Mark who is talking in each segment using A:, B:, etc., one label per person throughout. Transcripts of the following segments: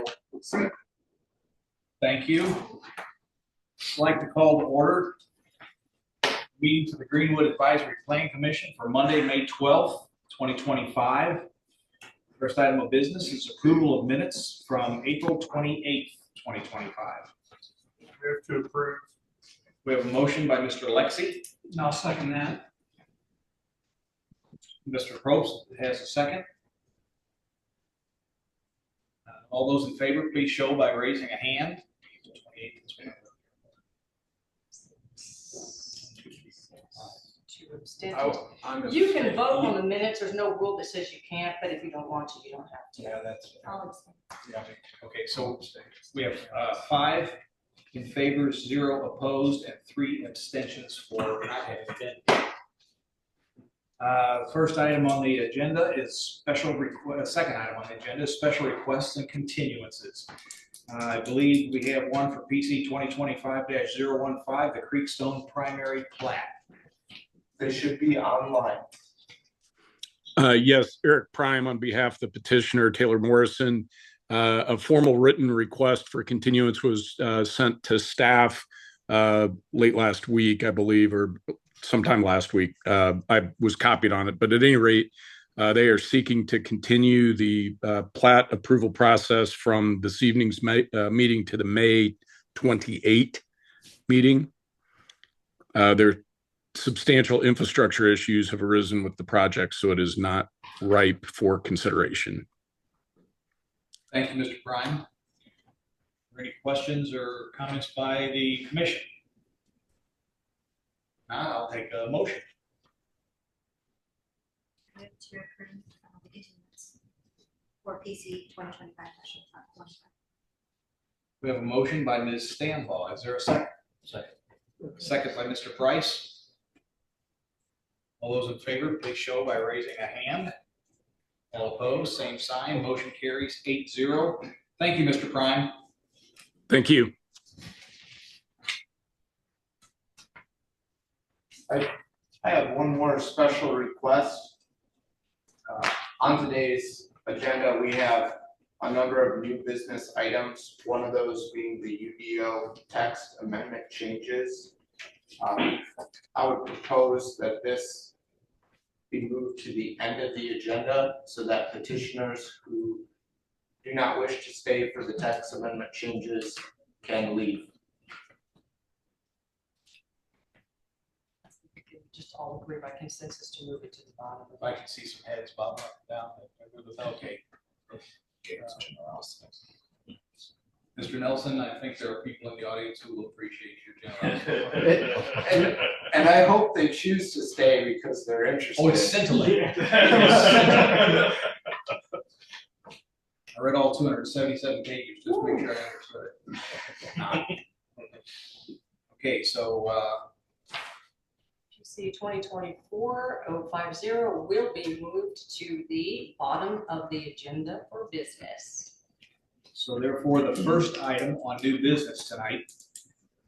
A: approval.
B: Thank you. I'd like to call to order meeting for the Greenwood Advisory Planning Commission for Monday, May 12th, 2025. First item of business is approval of minutes from April 28th, 2025.
A: We have to approve.
B: We have a motion by Mr. Lexi.
C: I'll second that.
B: Mr. Probst has a second. All those in favor, please show by raising a hand.
D: You can vote on the minutes. There's no rule that says you can't, but if you don't want to, you don't have to.
B: Yeah, that's. Yeah. Okay, so we have 5 in favor, 0 opposed, and 3 abstentions for not having been. First item on the agenda is special request. Second item on the agenda is special requests and continuances. I believe we have one for PC 2025-015, the Creekstone primary plat.
A: They should be online.
E: Yes, Eric Prime on behalf of the petitioner, Taylor Morrison. A formal written request for continuance was sent to staff late last week, I believe, or sometime last week. I was copied on it, but at any rate, they are seeking to continue the plat approval process from this evening's meeting to the May 28 meeting. Their substantial infrastructure issues have arisen with the project, so it is not ripe for consideration.
B: Thank you, Mr. Prime. Are there any questions or comments by the commission? I'll take a motion.
F: Move to approve the continuance for PC 2025-1.
B: We have a motion by Ms. Stanlaw. Is there a second? Second by Mr. Price. All those in favor, please show by raising a hand. All opposed, same sign. Motion carries 8-0. Thank you, Mr. Prime.
E: Thank you.
A: I have one more special request. On today's agenda, we have a number of new business items, one of those being the UDO text amendment changes. I would propose that this be moved to the end of the agenda so that petitioners who do not wish to stay for the text amendment changes can leave.
D: Just all agree by consensus to move it to the bottom.
B: If I can see some heads bobbing up and down. Okay. Mr. Nelson, I think there are people in the audience who will appreciate your generosity.
A: And I hope they choose to stay because they're interested.
B: Oh, it's scintillating. I read all 277 pages just to make sure I understood it. Okay, so
D: PC 2024-050 will be moved to the bottom of the agenda for business.
B: So therefore, the first item on new business tonight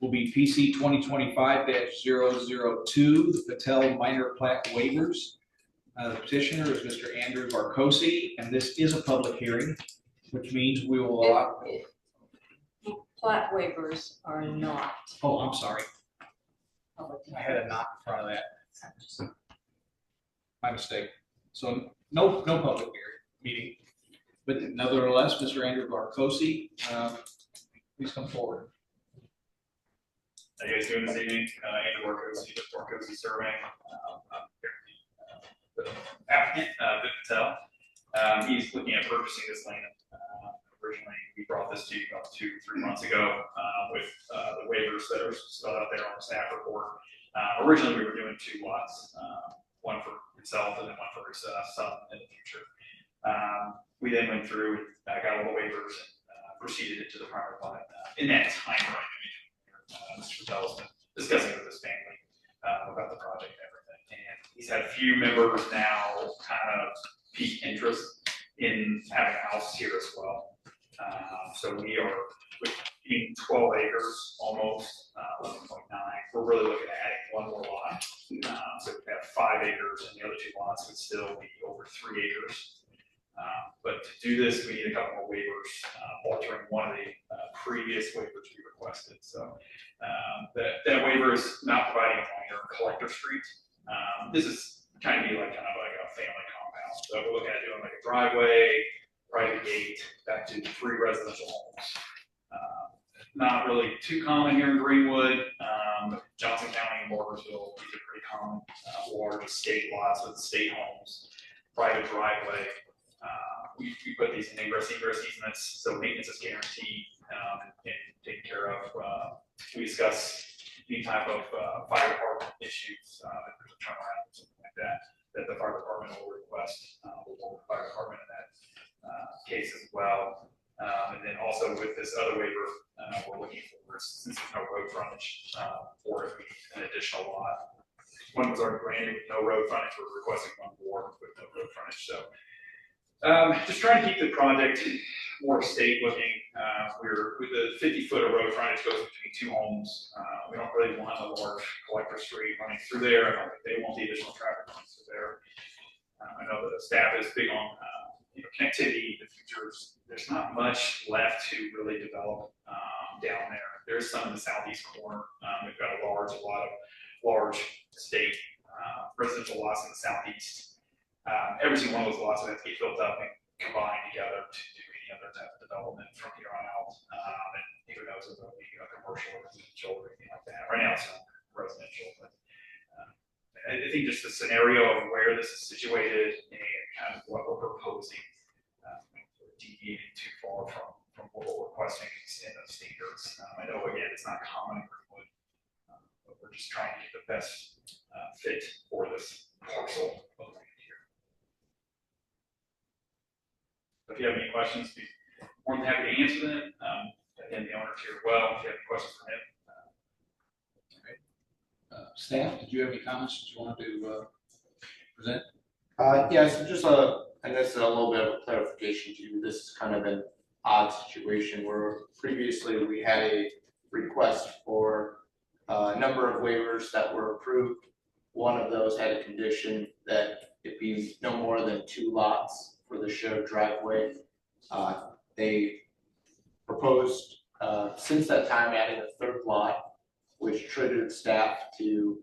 B: will be PC 2025-002, the Patel minor plat waivers. The petitioner is Mr. Andrew Barkosi, and this is a public hearing, which means we will allow.
D: Plat waivers are not.
B: Oh, I'm sorry.
D: Public
B: I had a knot in front of that. My mistake. So no public meeting. But nevertheless, Mr. Andrew Barkosi, please come forward.
G: How you guys doing this evening? Andrew Barkosi, Barkosi Surveying. I'm here, the applicant, Vip Patel. He's looking at purchasing this land. Originally, we brought this to you about 2-3 months ago with the waivers that are still out there on the staff report. Originally, we were doing 2 lots, one for himself and then one for his son in the future. We then went through and got all the waivers and proceeded into the primary plat. In that time frame, Mr. Patel has been discussing with his family about the project and everything. And he's had a few members now kind of pique interest in having a house here as well. So we are being 12 acres almost, 11.9. We're really looking at adding one more lot. So we have 5 acres and the other 2 lots would still be over 3 acres. But to do this, we need a couple more waivers, one of the previous waivers we requested. So that waiver is not providing a minor collector street. This is kind of like a family compound. So we're looking at doing like a driveway, private gate, back to 3 residential homes. Not really too common here in Greenwood. Johnson County and Barbersville, these are pretty common. Large estate lots with state homes, private driveway. We put these in egress easements, so maintenance is guaranteed and taken care of. We discuss any type of fire department issues, if there's a turnaround or something like that, that the fire department will request. We'll work with the fire department in that case as well. And then also with this other waiver, we're looking for, since there's no road frontage, for if we need an additional lot. One was already granted with no road frontage, we're requesting one more with no road frontage. So just trying to keep the project more estate looking. We're with the 50-foot of road frontage goes between 2 homes. We don't really want a large collector street running through there. I don't think they want the additional traffic running through there. I know that the staff is big on connectivity in the future. There's not much left to really develop down there. There's some in the southeast corner. We've got a lot of large estate residential lots in the southeast. Every single one of those lots would have to get built up and combined together to do any other type of development from here on out. And who knows if it'll be a commercial or residential or anything like that. Right now it's residential, but I think just the scenario of where this is situated and kind of what we're proposing, deviating too far from what we're requesting in those standards. I know again it's not common in Greenwood, but we're just trying to get the best fit for this parcel of land here. If you have any questions, be more than happy to answer them. Again, the owner's here as well. If you have any questions for him.
B: Staff, did you have any comments that you wanted to present?
A: Yeah, so just I guess a little bit of a clarification to you. This is kind of an odd situation where previously we had a request for a number of waivers that were approved. One of those had a condition that it be no more than 2 lots for the shared driveway. They proposed since that time adding a 3rd lot, which triggered staff to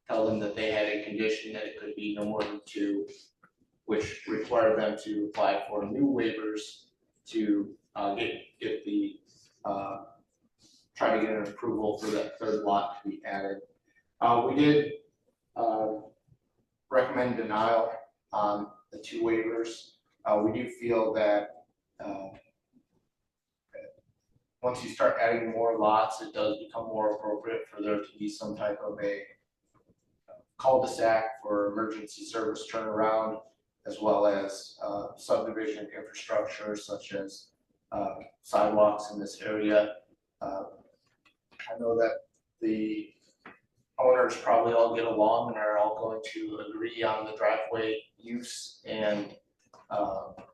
A: tell them that they had a condition that it could be no more than 2, which required them to apply for new waivers to get the try to get an approval for that 3rd lot to be added. We did recommend denial on the 2 waivers. We do feel that once you start adding more lots, it does become more appropriate for there to be some type of a cul-de-sac for emergency service turnaround, as well as subdivision infrastructure such as sidewalks in this area. I know that the owners probably all get along and are all going to agree on the driveway use and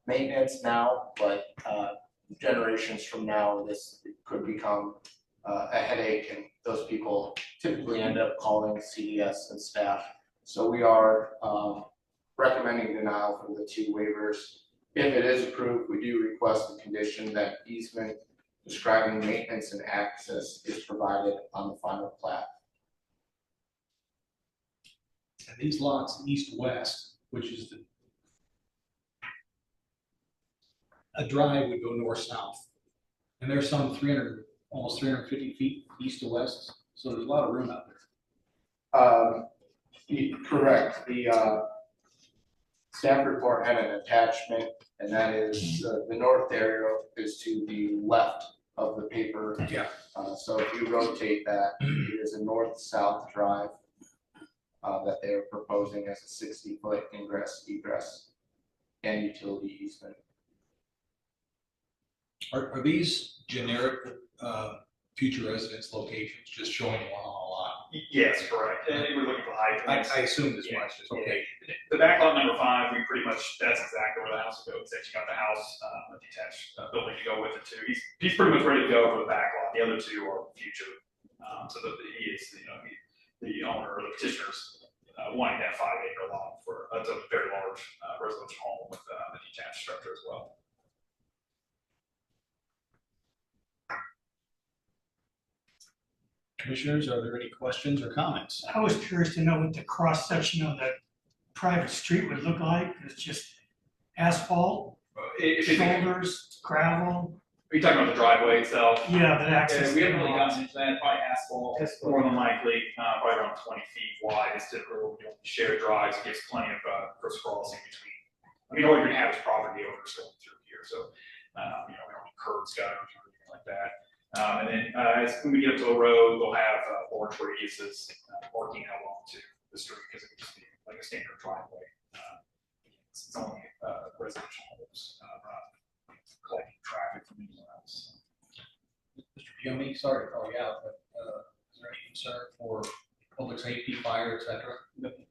A: maintenance now, but generations from now, this could become a headache, and those people typically end up calling CDS and staff. So we are recommending denial for the 2 waivers. If it is approved, we do request the condition that easement describing maintenance and access is provided on the final plat.
B: And these lots east-west, which is a drive would go north-south. And there's some almost 350 feet east to west. So there's a lot of room out there.
A: Correct. The staff report had an attachment, and that is the north arrow is to the left of the paper.
B: Yeah.
A: So if you rotate that, it is a north-south drive that they are proposing as a 60-foot ingress, egress, and utility easement.
B: Are these generic future residence locations just showing one on a lot?
G: Yes, correct. And we're looking for height.
B: I assumed as
G: Yeah.
B: much. Okay.
G: The back lot number 5, we pretty much, that's exactly where the house goes. That you got the house, a detached building to go with it too. He's pretty much ready to go for the back lot. The other 2 are future. So he is, the owner or the petitioners wanting that 5-acre lot for a very large residential home with a detached structure as well.
B: Commissioners, are there any questions or comments?
C: I was curious to know what the cross section of the private street would look like. It's just asphalt,
G: If you think,
C: shoulders, gravel.
G: are you talking about the driveway itself?
C: Yeah, the access.
G: We haven't really gotten into that, probably asphalt, more than likely, probably around 20 feet wide is typical, shared drives, it gives plenty of, crisscrossing between. I mean, all you're gonna have is property owners going through here, so, we don't need curbs, gutters, or anything like that. And then, when we get up to the road, we'll have, large radiuses, marking how long to the street, because it would just be like a standard driveway. It's only, residential homes, not collecting traffic from anywhere else.
B: Mr. Pioni, sorry to call you out, but is there any concern for public safety, fire, et cetera?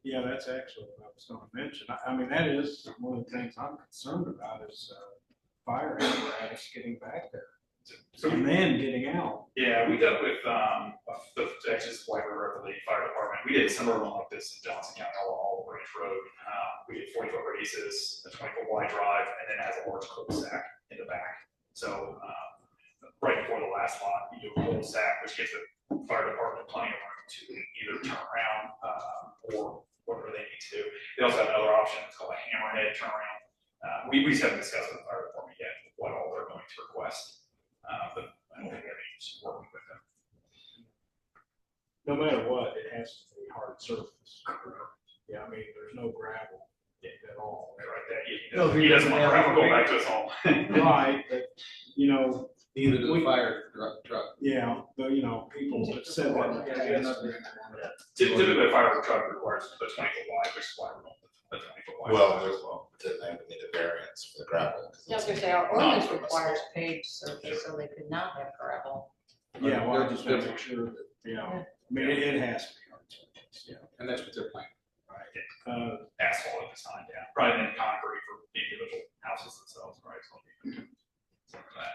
H: Yeah, that's actually what I was gonna mention. I mean, that is one of the things I'm concerned about is fire apparatus getting back there
G: So
H: and then getting out.
G: yeah, we dealt with, the Texas White River, the fire department. We did a similar one like this in Johnson County, all Range Road. We did 40-foot radiuses, a 20-foot wide drive, and then it has a large cul-de-sac in the back. So, right before the last lot, you do a cul-de-sac, which gives the fire department plenty of room to either turn around, or whatever they need to do. They also have another option, it's called a hammerhead turnaround. We just haven't discussed with the fire department yet what all they're going to request. But I don't think we have any issues working with them.
H: No matter what, it has to be hard surface. Yeah, I mean, there's no gravel at all.
G: Right, that, he doesn't want to go back to his home.
H: Right, but, you know,
B: Neither does the fire truck.
H: yeah, but, you know, people have said that.
G: Typically, a fire truck requires a 20-foot wide, which is why we're going with a 20-foot wide.
A: Well, then they would need a variance for the gravel. 'cause
D: Yeah, I was
A: it's
D: gonna say, our ordinance
A: non-permissible.
D: requires paved surface, so they could not have gravel.
H: Yeah, well, I
B: They're
H: just
B: just
H: want to make sure that, you know, I mean, it has to be hard surface, yeah.
B: And that's what they're planning.
G: Asphalt at this time, yeah, rather than concrete for the individual houses themselves, right? So that.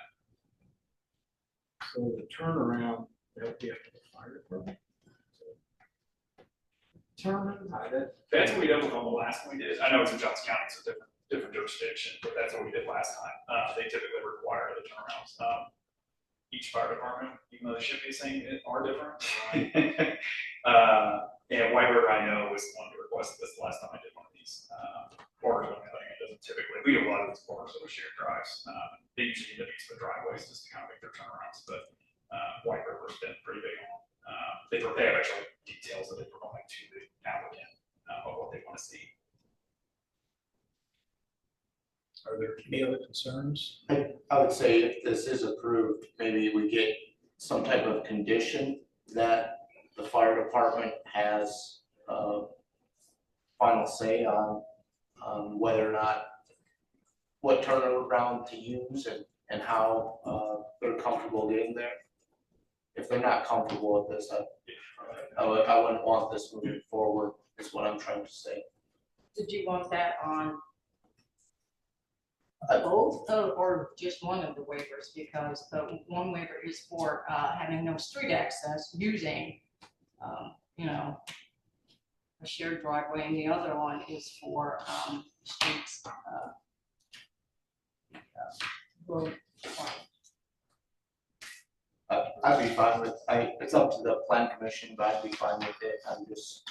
H: So the turnaround, that'll be up to the fire department.
G: That's what we did with on the last one we did. I know it's in Johnson County, it's a different jurisdiction, but that's what we did last time. They typically require the turnarounds. Each fire department, even though they should be saying it, are different. And White River, I know, was the one who requested this the last time I did one of these. Corners, on the other hand, doesn't typically, we do a lot of these corners that are shared drives. They usually end up using the driveways just to kind of make their turnarounds, but White River's been pretty big on. They have actual details that they provide to the applicant of what they want to see.
B: Are there any other concerns?
A: I would say if this is approved, maybe we get some type of condition that the fire department has final say on whether or not, what turnaround to use and how they're comfortable getting there. If they're not comfortable with this, I wouldn't want this moving forward, is what I'm trying to say.
D: Did you want that on both or just one of the waivers? Because the one waiver is for having no street access using, you know, a shared driveway, and the other one is for streets. Road.
A: I'd be fine with, it's up to the plan commission, but I'd be fine with it. I'm just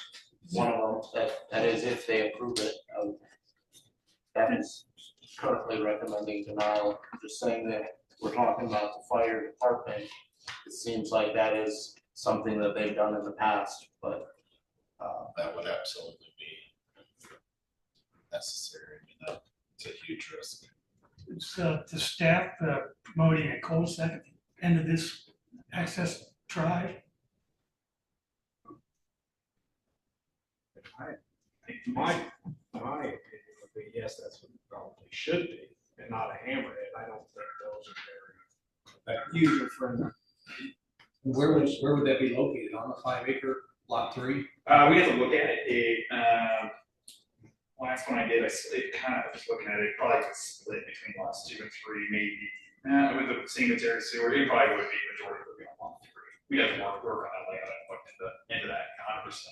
A: one of them, that is if they approve it. That is currently recommending denial. I'm just saying that we're talking about the fire department. It seems like that is something that they've done in the past, but
I: that would absolutely be necessary. I mean, it's a huge risk.
C: It's the staff promoting a cul-de-sac at the end of this access drive.
H: My opinion would be, yes, that's what it probably should be, and not a hammerhead. I don't think those are very user friendly.
B: Where would that be located? On the 5-acre lot 3?
G: We have to look at it. Last one I did, I kind of just looking at it, probably could split between lots 2 and 3, maybe. With the sanitary sewer, it probably would be majority would be on lot 3. We'd have to work on that layout and look into that 100%.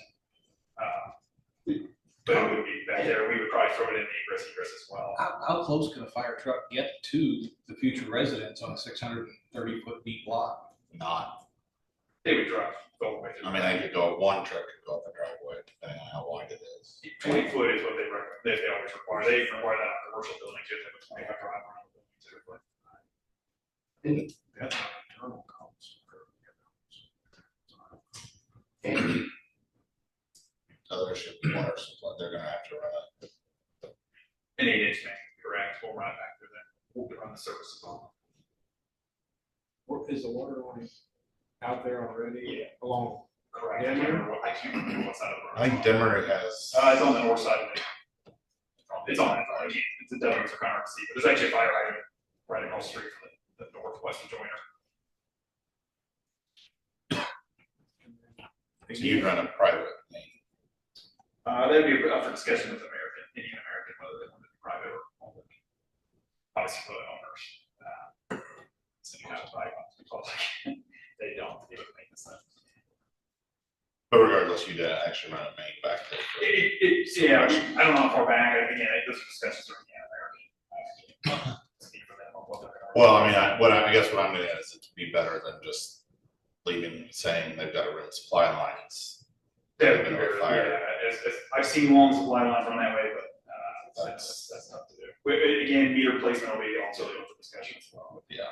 G: But it would be back there. We would probably throw it in the egress as well.
B: How close can a fire truck get to the future residents on a 630-foot deep lot?
I: Not.
G: They would drive the whole way through.
I: I mean, they could go, one truck could go up the driveway, depending on how wide it is.
G: 20 foot is what they recommend, they always require, they even require that on commercial buildings, you have to have a 20 foot drive around the building too, but.
H: That's not internal costs.
I: So there should be water supply, they're gonna have to run it.
G: An 8-inch main, correct, we'll run it back through there, we'll run the services on.
H: Is the water line out there already?
G: Yeah.
H: Along,
G: Correct.
H: Yeah,
G: I can't remember what side of the road.
I: I think Dimmer has.
G: It's on the north side of it. It's on, it's a W, it's kind of hard to see, but there's actually a fire hydrant right across the street from the northwest of Joyner.
I: So you'd run a private main.
G: That'd be up for discussion with Indian American, whether they want to be private or public. Obviously, for the owners. So you have to buy one, because they don't, they would make this up.
I: But regardless, you'd actually run a main back there.
G: Yeah, I don't know how far back, again, those are discussions are Indian American. Speak for them on what they're gonna.
I: Well, I mean, I guess what I'm getting at is it'd be better than just leaving, saying they've got to run supply lines.
G: That would be
I: Middle of
G: very,
I: fire.
G: yeah, I've seen long supply lines run that way, but, that's tough to do. Again, meter placement will be also the discussion as well.
I: Yeah.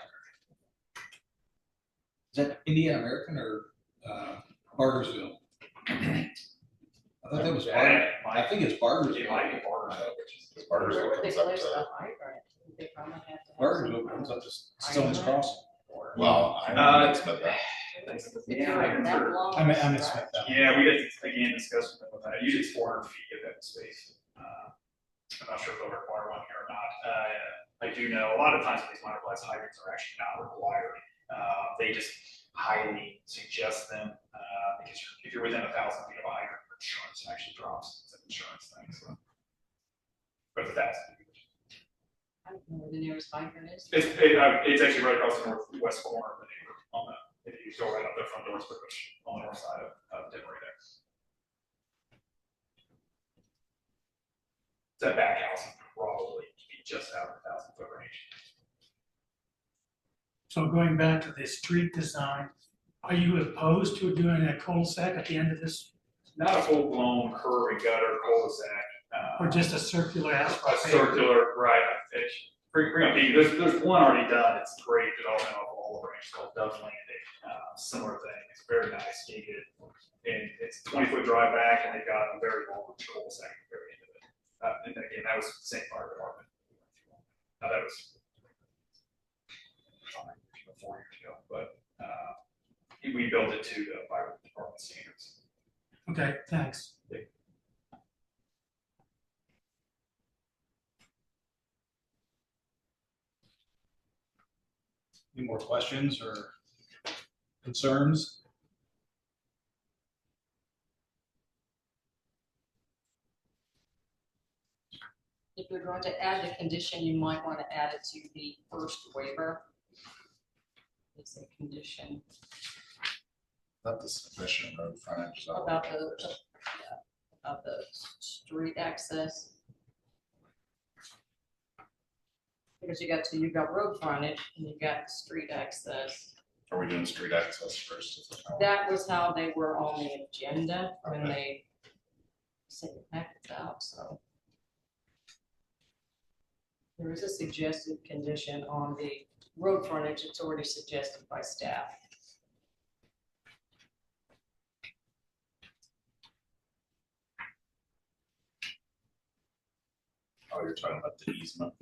B: Is that Indiana American or Bargersville? I thought that was Barger. I think it's
G: It
B: Bargersville.
G: might be Barger, which is.
I: Because Bartersville
D: Where would they
I: comes up
D: place
I: to,
D: the hydrant? They probably have to have some
B: Bargersville comes up to Stillman's Crossing.
I: well, I mean, but that,
D: If you're that long.
B: I meant Smith.
G: Yeah, we had to, again, discuss with them about that. Usually it's 400 feet of that space. I'm not sure if they'll require one here or not. I do know a lot of times these minor blast hydrants are actually not required. They just highly suggest them, because if you're within 1,000 feet of a hydrant, your insurance actually drops. It's an insurance thing, so. But if that's.
D: I don't know where the nearest hydrant is.
G: It's actually right across the northwest corner of the neighborhood, on the, if you go right up their front doors, which on the north side of Denver there. That back house would probably be just out of the 1,000 foot range.
C: So going back to the street design, are you opposed to doing a cul-de-sac at the end of this,
G: Not a full blown curb and gutter cul-de-sac.
C: or just a circular asphalt?
G: A circular, right, bring up, there's one already done, it's great development of all the range called Dove's Landing, similar thing, it's very nice, gated. And it's 20-foot drive back, and they've got a very long cul-de-sac at the very end of it. And again, that was the same fire department. That was 4 years ago, but we built it to the fire department standards.
C: Okay, thanks.
B: Any more questions or concerns?
D: If you're going to add the condition, you might want to add it to the first waiver. It's a condition
I: not the sufficient road frontage.
D: about the street access. Because you've got road frontage and you've got street access.
I: Are we doing street access first? Is that how-
D: That was how they were on the agenda when they sent the packets out, so. There is a suggested condition on the road frontage, it's already suggested by staff.
I: Oh, you're talking about the easement.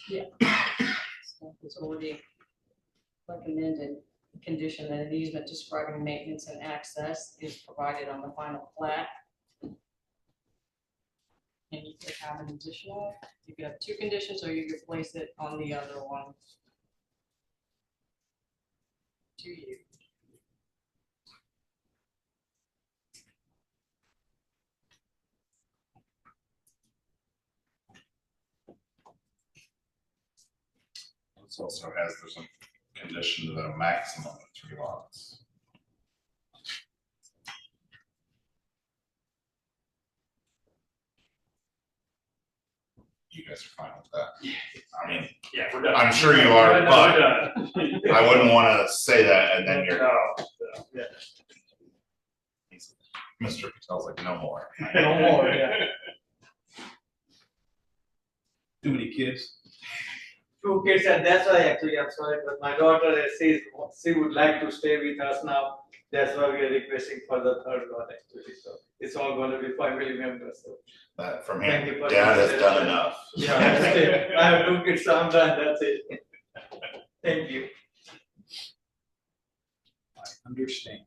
D: Staff has already recommended a condition that an easement describing maintenance and access is provided on the final plat. And you could have an additional, you could have two conditions, or you could place it on the other one. To you.
I: It also has, there's a condition to the maximum of 3 lots. You guys are fine with that? I mean,
G: Yeah, we're done.
I: I'm sure you are,
G: We're
I: but
G: done.
I: I wouldn't want to say that and then you're,
G: No, yeah.
I: Mr. Patel's like, no more.
B: No more, yeah. Too many kids.
J: 2 kids, and that's why actually I'm sorry, but my daughter says she would like to stay with us now. That's why we are requesting for the third one actually. So it's all going to be family members. So
I: That from
J: Thank
I: him,
J: you for
I: dad has
J: consideration.
I: done enough.
J: yeah, that's it. I have 2 kids, so I'm done. That's it. Thank you.
B: I understand.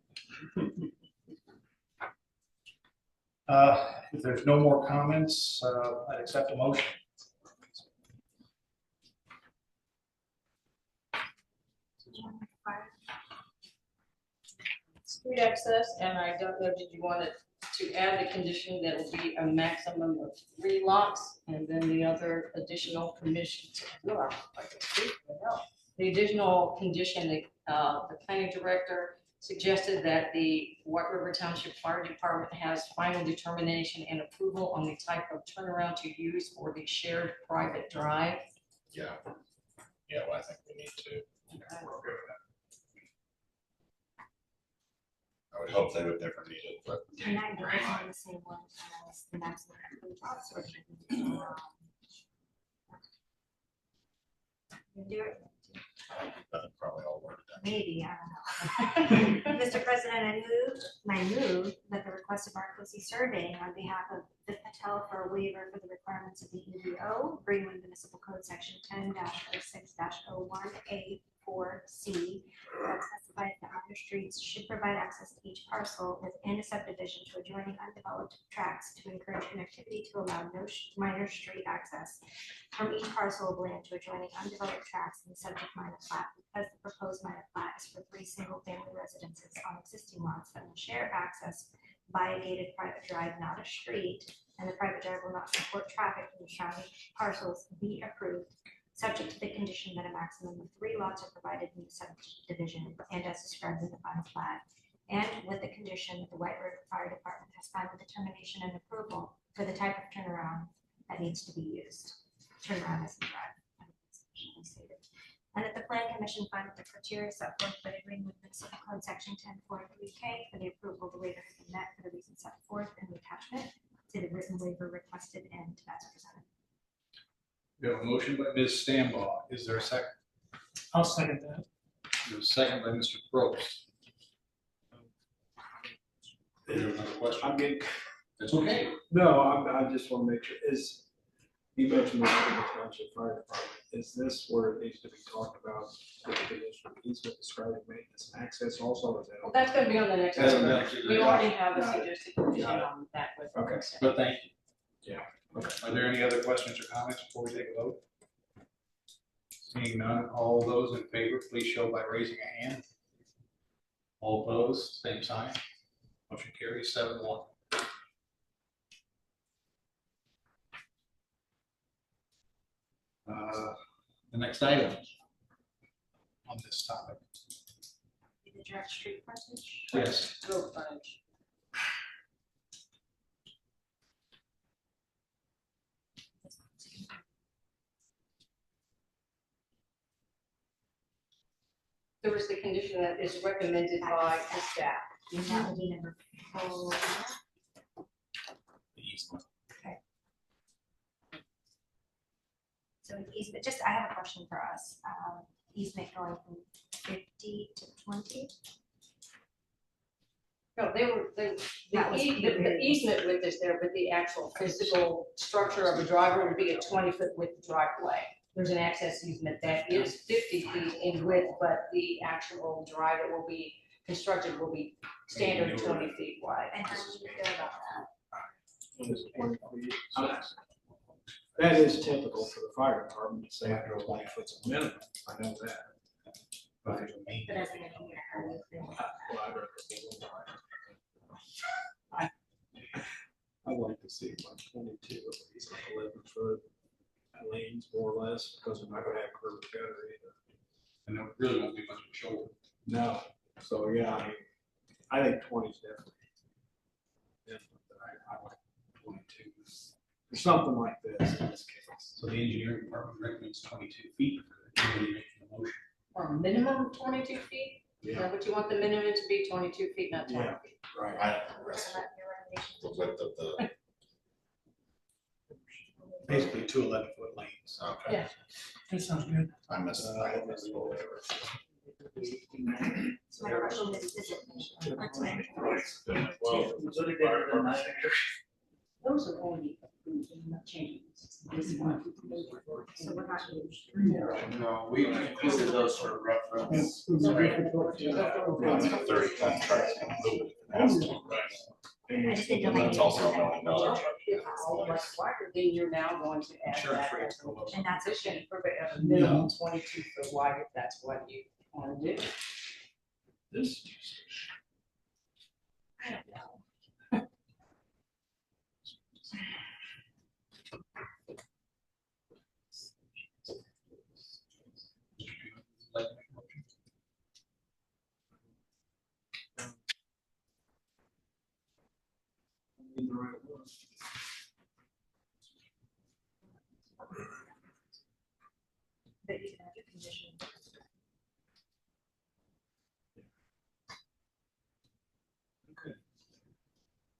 B: If there's no more comments, I'd accept a motion.
D: Street access, and I don't know, did you want it to add the condition that will be a maximum of 3 lots, and then the other additional commissions? The additional condition, the planning director suggested that the White River Township Fire Department has final determination and approval on the type of turnaround to use for the shared private drive.
I: Yeah. Yeah, well, I think we need to. I would hope they would never need it, but.
F: And that goes on the same one as the maximum approved lots or you do it,
I: Probably all worked out.
F: maybe, I don't know. Mr. President, I move that the request of Arcosi Surveying on behalf of the Patel for a waiver for the requirements of the UDO, Greenwood Municipal Code Section 10-06-01A4C, that specifies that minor streets should provide access to each parcel within a subdivision to adjoining undeveloped tracts to encourage connectivity to allow no minor street access from each parcel of land to adjoining undeveloped tracts in the subject minor plat, because the proposed minor plat is for 3 single-family residences on existing lots that will share access by a gated private drive, not a street, and the private drive will not support traffic from the surrounding parcels, be approved, subject to the condition that a maximum of 3 lots are provided in the subdivision and as described in the final plat, and with the condition that the White River Fire Department has final determination and approval for the type of turnaround that needs to be used. Turnaround as a drive. And that the plan commission find that the criteria set forth by the Greenwood Municipal Code Section 1043K for the approval of the waiver has been met for the reasons set forth in the attachment to the written waiver requested and as presented.
B: We have a motion by Ms. Stambaugh. Is there a second?
C: I'll second that.
B: There's a second by Mr. Probst. Is there another question?
H: I'm getting,
B: That's okay.
H: no, I just want to make sure, you mentioned the Township Fire Department, is this where it needs to be talked about, the conditional easement describing maintenance and access also, or is that?
D: Well, that's gonna be on the next
B: That's
D: one.
B: on the next
D: We already have a
H: Got it.
D: suggested condition
H: Got it.
D: on that with.
H: Okay.
B: But thank you.
H: Yeah, okay.
B: Are there any other questions or comments before we take a vote? Seeing none, all those in favor, please show by raising a hand. All opposed, same sign. Motion carries 7-1. The next item on this topic.
F: The direct street frontage.
B: Yes.
D: Road frontage. There was the condition that is recommended by the staff.
F: And that would be number 4.
I: The easement.
F: So easement, I have a question for us. Easement going from 50 to 20?
D: No,
F: That was
D: the easement width is there, but the actual physical structure of the driveway would be a 20-foot width driveway. There's an access easement that is 50 feet in width, but the actual drive that will be constructed will be standard 20 feet wide.
F: And how do you feel about that?
H: That is typical for the fire department, to say after 20 foot's a minimum, I know that. But
F: But as an engineer, how do you feel about that?
H: well, I'd rather see a little higher. I'd like to see like 22, at least like 11 foot lanes, more or less, because we're not gonna have curb and gutter either.
B: And there really won't be much of a shoulder.
H: No, so yeah, I think 20 is definitely.
B: I like 22.
H: For something like this, in this case.
B: So the engineering department recommends 22 feet for the motion.
D: Or a minimum of 22 feet? Is
H: Yeah,
D: that what you want the minimum to be, 22 feet, not 20
H: Yeah.
D: feet?
H: right.
I: I don't know, the rest of
F: Let your elevations.
I: The width of the,
B: Basically 2 11-foot lanes.
I: okay.
D: Yeah.
C: That sounds good.
I: I missed
B: Uh,
I: that.
F: So my question is it?
J: Usually they do the 9.
D: Those are only changes. This one.
F: So we're not.
A: No, we included those for reference.
I: It's a 30-ton truck.
F: I just didn't know.
I: That's also $1 million truck.
D: Then you're now going to add
B: Insurance
D: that
B: rates
D: as
B: go up.
D: a position for a minimum 22 foot wide, if that's what you want to do.
B: This.
D: I don't know.
B: Like to make a motion?
H: Need the right one.
F: But you can have your condition.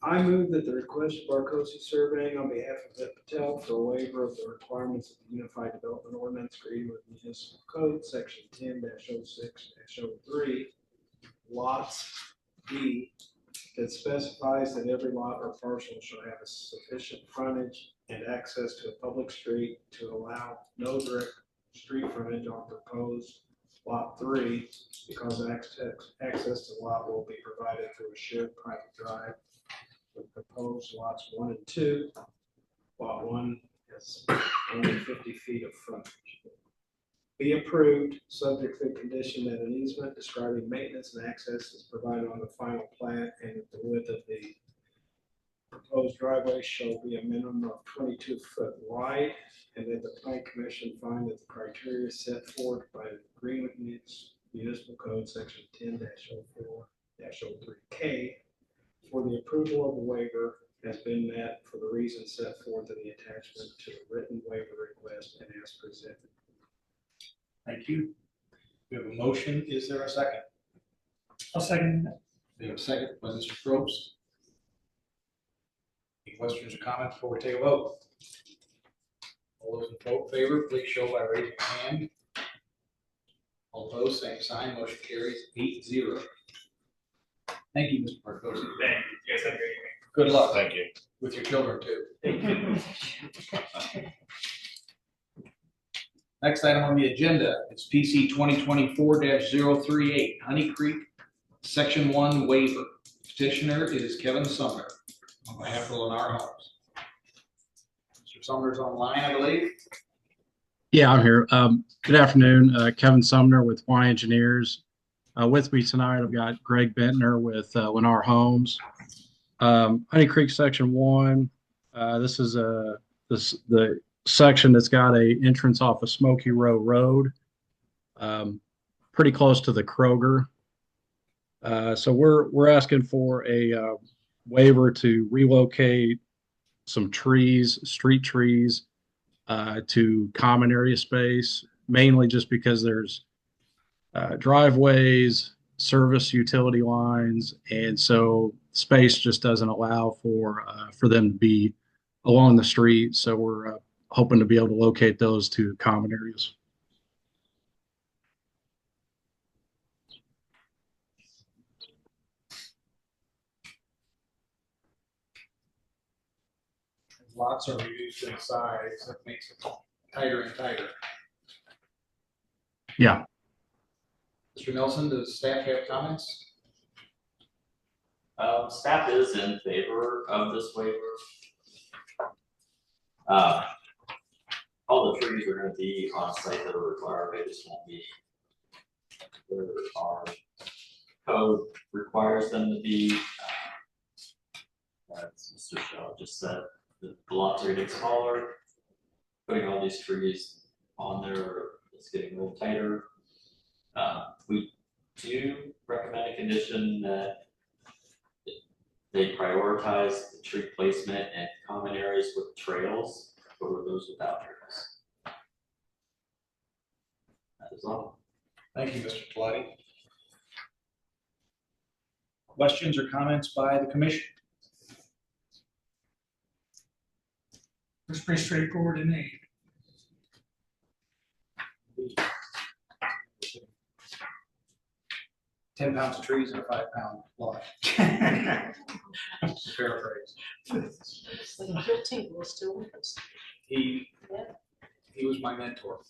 H: I move that the request of Barcosi Surveying on behalf of Vit Patel for a waiver of the requirements of the Unified Development Ordinance agreed with Municipal Code, Section 10-06-03, lots B, that specifies that every lot or parcel shall have a sufficient frontage and access to a public street to allow no direct street frontage on proposed Lot 3, because access to the lot will be provided through a shared private drive with proposed lots 1 and 2. Lot 1 has only 50 feet of frontage. Be approved, subject to the condition that an easement describing maintenance and access is provided on the final plat, and that the width of the proposed driveway shall be a minimum of 22 foot wide, and that the plan commission find that the criteria set forth by the agreement municipal code section 10-04-03K for the approval of the waiver has been met for the reasons set forth in the attachment to the written waiver request and as presented.
B: Thank you. We have a motion. Is there a second?
C: I'll second that.
B: We have a second by Mr. Probst. Any questions or comments before we take a vote? All those in favor, please show by raising your hand. All opposed, same sign. Motion carries 8-0. Thank you, Mr. Barcosi.
G: Thank you. You guys have a great evening.
B: Good luck
I: Thank you.
B: with your children too. Next item on the agenda is PC 2024-038, Honey Creek, Section 1 waiver. Petitioner is Kevin Sumner on behalf of Lennar Homes. Mr. Sumner's online, I believe.
K: Yeah, I'm here. Good afternoon, Kevin Sumner with Y Engineers. With me tonight, I've got Greg Bentner with Lennar Homes. Honey Creek Section 1. This is the section that's got a entrance off of Smoky Row Road, pretty close to the Kroger. So we're asking for a waiver to relocate some trees, street trees, to common area space, mainly just because there's driveways, service utility lines, and so space just doesn't allow for them to be along the street. So we're hoping to be able to locate those to common areas.
B: Lots are reduced in size. That makes it tighter and tighter.
K: Yeah.
B: Mr. Nelson, does staff have comments?
L: Staff is in favor of this waiver. All the trees are gonna be on site that are required, they just won't be where our code requires them to be. As Mr. Shaw just said, the lots are getting smaller. Putting all these trees on there is getting a little tighter. We do recommend a condition that they prioritize the tree placement and common areas with trails over those without trails. That is all.
B: Thank you, Mr. Talati. Questions or comments by the commission?
C: It's pretty straightforward to me.
B: 10 pounds of trees and a 5-pound lot. Paraphrase.
D: So the Bill Tingle is still with us.
B: He was my mentor.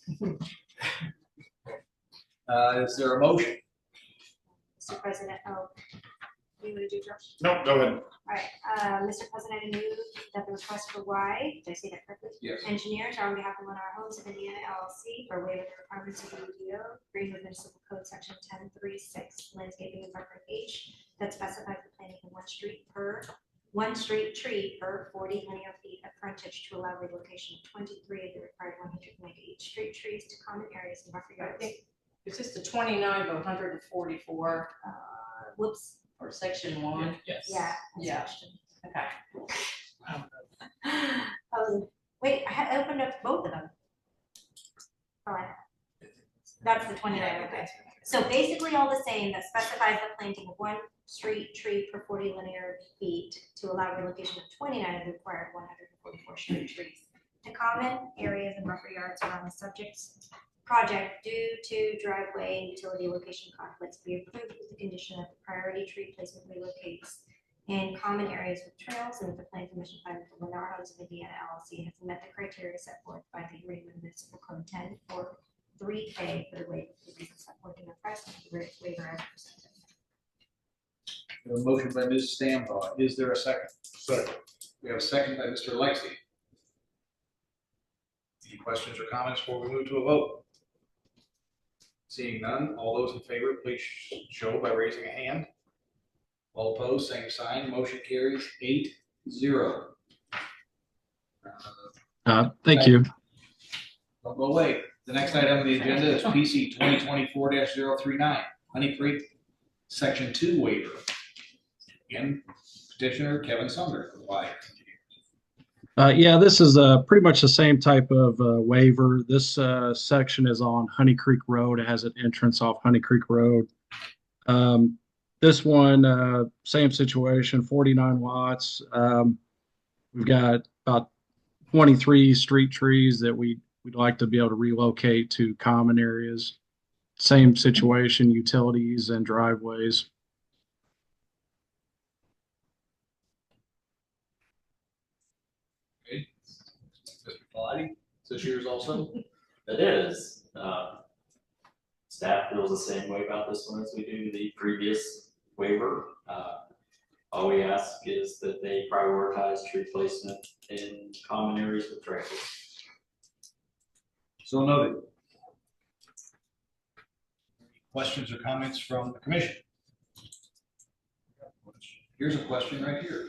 B: Is there a motion?
F: Mr. President, you want to do Josh?
I: No, go ahead.
F: All right, Mr. President, I move that the request for did I say that correctly?
B: Yes.
F: Engineers are on behalf of Lennar Homes of Indiana LLC for waiver of the requirements of the UDO, Greenwood Municipal Code Section 1036, landscaping and buffer H, that specifies the planting of one street tree per 40 linear feet of frontage to allow relocation of 23 of the required 198 street trees to common areas and buffer yards.
D: Is this the 29 of 144
F: Whoops,
D: or section 1?
L: Yes.
F: yeah.
D: Yeah. Okay.
F: Wait, I had opened up both of them. Oh, I have. That's the 29, okay. So basically all the same, that specifies the planting of one street tree per 40 linear feet to allow relocation of 29 of the required 144 street trees to common areas and buffer yards around the subject's project due to driveway and utility location conflicts be approved with the condition that the priority tree placement relocates in common areas with trails, and that the plan commission finds that the Lennar Homes of Indiana LLC has met the criteria set forth by the Greenwood Municipal Code 10 or 3K for the waiver for the reasons set forth in the price of the waiver as presented.
B: We have a motion by Ms. Stambaugh. Is there a second? Second. We have a second by Mr. Lexi. Any questions or comments before we move to a vote? Seeing none, all those in favor, please show by raising a hand. All opposed, same sign. Motion carries 8-0.
K: Thank you.
B: Don't go away. The next item on the agenda is PC 2024-039, Honey Creek Section 2 waiver. Again, petitioner Kevin Sumner. Why?
K: Yeah, this is pretty much the same type of waiver. This section is on Honey Creek Road. It has an entrance off Honey Creek Road. This one, same situation, 49 lots. We've got about 23 street trees that we'd like to be able to relocate to common areas. Same situation, utilities and driveways.
B: Mr. Pilati, is this yours also?
L: It is. Staff feels the same way about this one as we do the previous waiver. All we ask is that they prioritize tree placement in common areas with trails.
B: So noted. Questions or comments from the commission? Here's a question right here.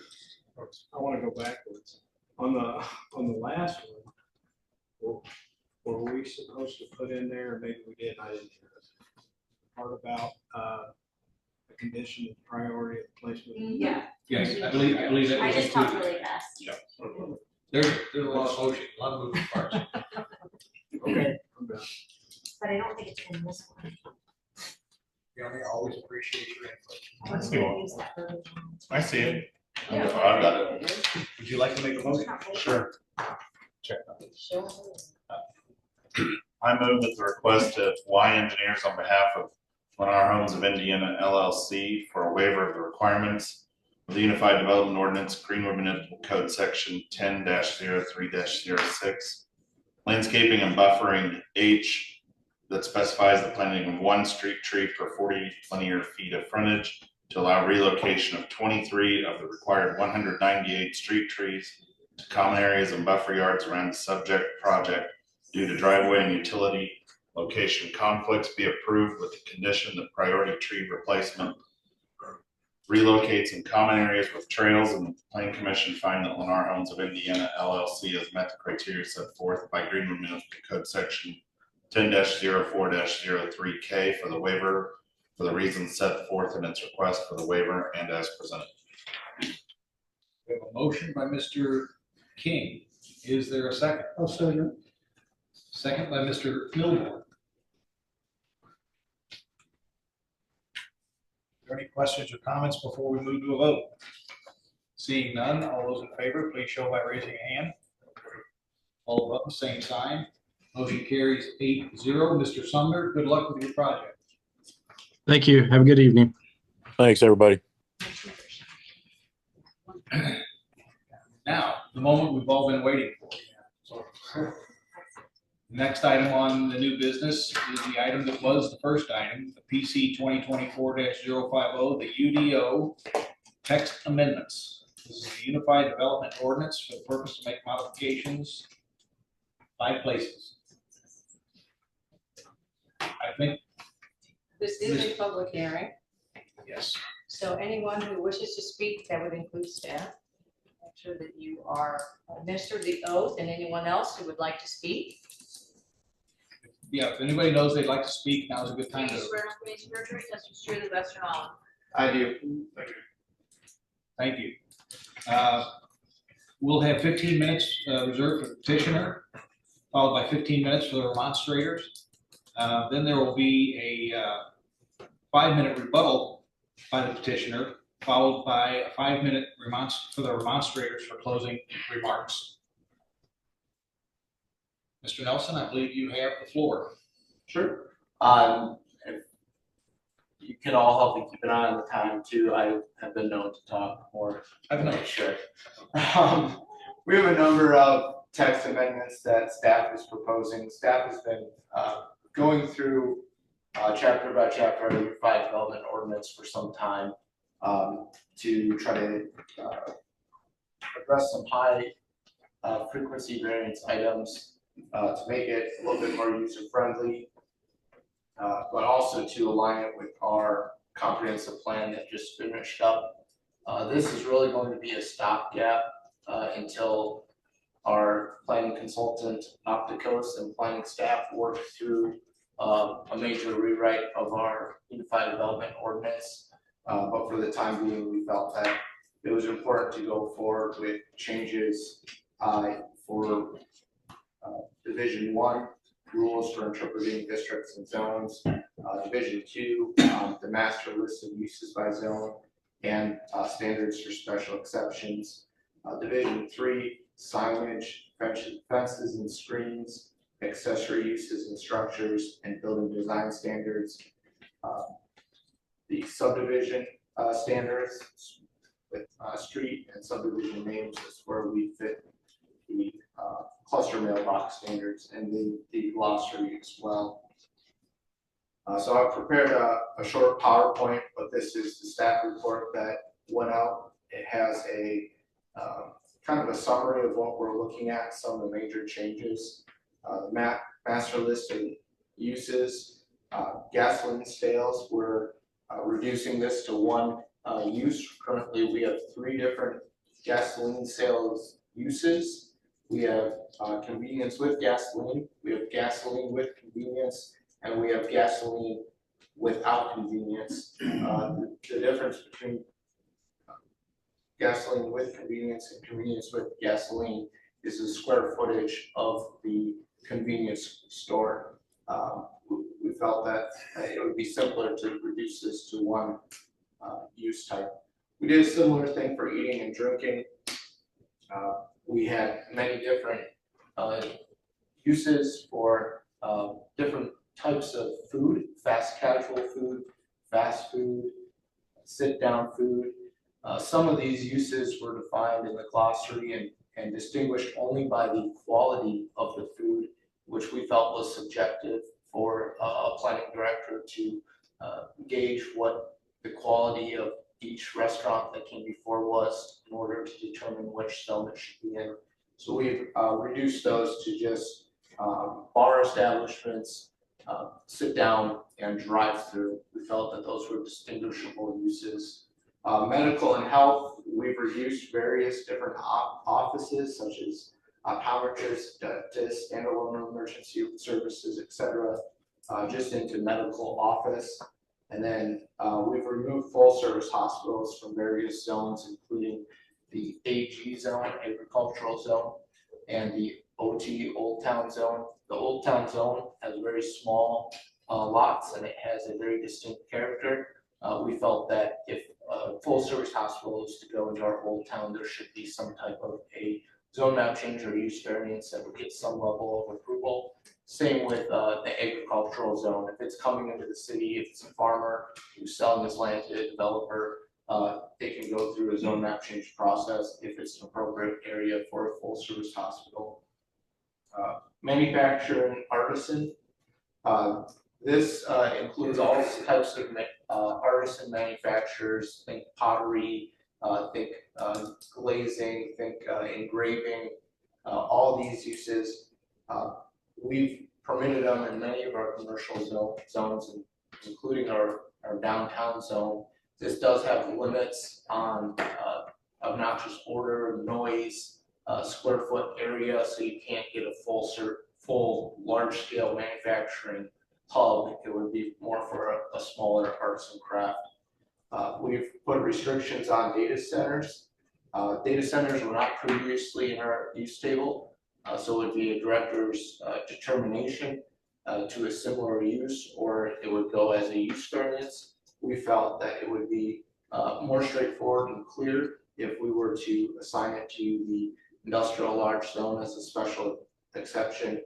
H: I want to go backwards. On the last one, were we supposed to put in there, maybe we did, I didn't hear it, part about the condition of priority of placement?
F: Yeah,
B: Yes, I believe that
F: I
B: was
F: just talked
B: included.
F: really fast.
B: There's a lot of motion, a lot of moving parts.
H: Okay, I'm done.
F: But I don't think it's in this one.
B: Yeah, I always appreciate your input.
F: I was gonna use that verbiage.
I: I see it.
D: Yeah.
I: I've got it.
B: Would you like to make a motion?
I: Sure.
D: Sure.
I: I move that the request of Y Engineers on behalf of Lennar Homes of Indiana LLC for a waiver of the requirements of the Unified Development Ordinance, Greenwood Municipal Code Section 10-03-06, landscaping and buffering H that specifies the planting of one street tree per 40 linear feet of frontage to allow relocation of 23 of the required 198 street trees to common areas and buffer yards around the subject project due to driveway and utility location conflicts be approved with the condition that priority tree replacement relocates in common areas with trails, and the Plan Commission find that Lennar Homes of Indiana LLC has met the criteria set forth by Greenwood Municipal Code Section 10-04-03K for the waiver for the reasons set forth in its request for the waiver and as presented.
B: We have a motion by Mr. King. Is there a second?
C: I'll second.
B: Second by Mr. Milborn. Are there any questions or comments before we move to a vote? Seeing none, all those in favor, please show by raising a hand. All opposed, same sign. Motion carries 8-0. Mr. Sumner, good luck with your project.
K: Thank you. Have a good evening.
E: Thanks, everybody.
B: Now, the moment we've all been waiting for. Next item on the new business is the item that was the first item, the PC 2024-050, the UDO text amendments. This is the Unified Development Ordinance for the purpose to make modifications 5 places. I think,
D: This is a public hearing,
B: yes.
D: so anyone who wishes to speak, that would include staff. Make sure that you are administered the oath, and anyone else who would like to speak.
B: Yeah, if anybody knows they'd like to speak, now's a good time
D: Please
B: to.
D: swear on me, surgery, testify to the best of your knowledge.
A: I do.
B: Thank you. We'll have 15 minutes reserved for the petitioner, followed by 15 minutes for the remonstrators. Then there will be a 5-minute rebuttal by the petitioner, followed by a 5-minute for the remonstrators for closing remarks. Mr. Nelson, I believe you have the floor.
M: Sure. If you can all help me keep an eye on the time too. I have been known to talk more.
B: I've known.
M: Sure.
A: We have a number of text amendments that staff is proposing. Staff has been going through chapter by chapter of the Unified Development Ordinance for some time to try to address some high frequency variance items to make it a little bit more user friendly, but also to align it with our comprehensive plan that just finished up. This is really going to be a stopgap until our planning consultant, Opticos, and planning staff work through a major rewrite of our Unified Development Ordinance. But for the time being, we felt that it was important to go forward with changes for Division 1, rules for interpreting districts and zones, Division 2, the master list of uses by zone, and standards for special exceptions. Division 3, signage, fences and screens, accessory uses and structures, and building design standards. The subdivision standards with street and subdivision names is where we fit the cluster mailbox standards and the glossary as well. So I've prepared a short PowerPoint, but this is the staff report that went out. It has a kind of a summary of what we're looking at, some of the major changes. Master list of uses, gasoline sales, we're reducing this to 1 use. Currently, we have 3 different gasoline sales uses. We have convenience with gasoline, we have gasoline with convenience, and we have gasoline without convenience. The difference between gasoline with convenience and convenience with gasoline is the square footage of the convenience store. We felt that it would be simpler to reduce this to 1 use type. We did a similar thing for eating and drinking. We had many different uses for different types of food: fast casual food, fast food, sit down food. Some of these uses were defined in the glossary and distinguished only by the quality of the food, which we felt was subjective for a planning director to gauge what the quality of each restaurant that came before was in order to determine which zone it should be in. So we've reduced those to just bar establishments, sit down and drive through. We felt that those were distinguishable uses. Medical and health, we've reduced various different offices such as optometrists, dentists, standalone emergency services, etc., just into medical office. And then we've removed full service hospitals from various zones, including the AG zone, agricultural zone, and the OT, Old Town zone. The Old Town zone has very small lots and it has a very distinct character. We felt that if full service hospital is to go into our Old Town, there should be some type of a zone map change or use variance that would get some level of approval. Same with the agricultural zone. If it's coming into the city, if it's a farmer who's selling his land to a developer, they can go through a zone map change process if it's an appropriate area for a full service hospital. Manufacturing artisan. This includes all types of artisan manufacturers, think pottery, think glazing, think engraving, all these uses. We've permitted them in many of our commercial zones, including our downtown zone. This does have limits on obnoxious odor, noise, square foot area, so you can't get a full large scale manufacturing hub. It would be more for a smaller arts and craft. We've put restrictions on data centers. Data centers were not previously in our use table, so it would be a director's determination to a similar use, or it would go as a use variance. We felt that it would be more straightforward and clear if we were to assign it to the industrial large zone as a special exception,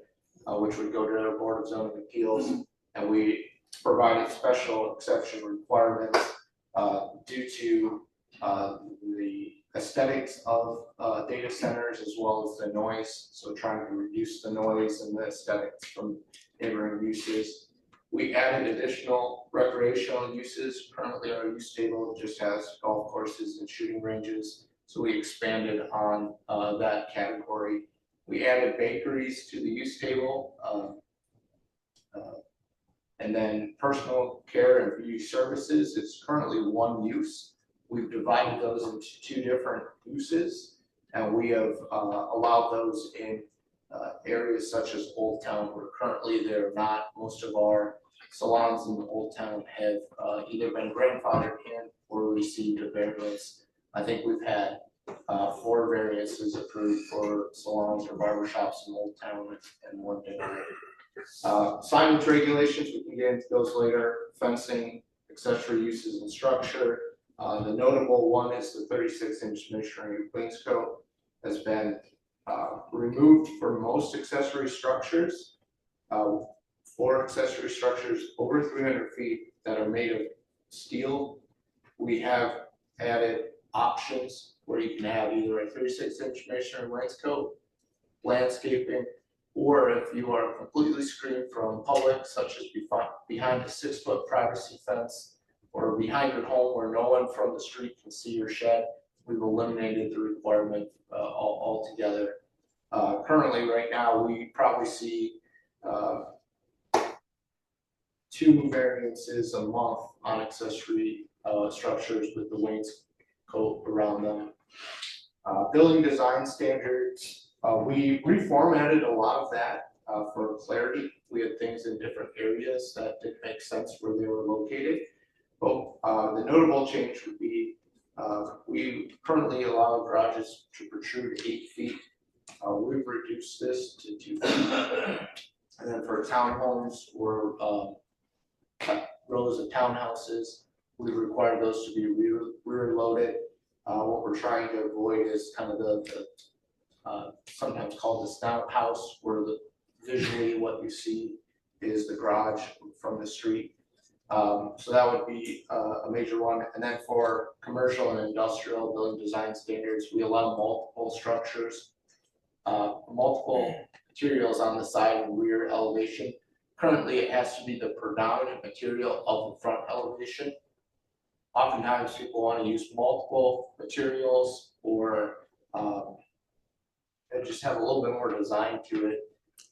A: which would go to the Board of Zoning Appeals, and we provided special exception requirements due to the aesthetics of data centers as well as the noise, so trying to reduce the noise and the aesthetics from neighboring uses. We added additional recreational uses. Currently our use table just has golf courses and shooting ranges, so we expanded on that category. We added bakeries to the use table, and then personal care and beauty services. It's currently one use. We've divided those into two different uses, and we have allowed those in areas such as Old Town, where currently they're not. Most of our salons in the Old Town have either been grandfathered in or received a variance. I think we've had 4 variances approved for salons or barbershops in Old Town and 1 denied. Signage regulations, we can get into those later. Fencing, accessory uses and structure. The notable one is the 36-inch masonry wainscot has been removed for most accessory structures. For accessory structures over 300 feet that are made of steel, we have added options where you can have either a 36-inch masonry wainscot, landscaping, or if you are completely screened from public, such as behind a 6-foot privacy fence or behind your home where no one from the street can see your shed, we've eliminated the requirement altogether. Currently, right now, we probably see 2 variances a month on accessory structures with the wainscot around them. Building design standards, we reformatted a lot of that for clarity. We had things in different areas that didn't make sense where they were located. But the notable change would be we currently allow garages to protrude 8 feet. We've reduced this to 2 feet. And then for townhomes or rows of townhouses, we require those to be rear loaded. What we're trying to avoid is kind of the sometimes called the snout house, where visually what you see is the garage from the street. So that would be a major one. And then for commercial and industrial building design standards, we allow multiple structures, multiple materials on the side and rear elevation. Currently, it has to be the predominant material of the front elevation. Oftentimes, people want to use multiple materials or just have a little bit more design to it.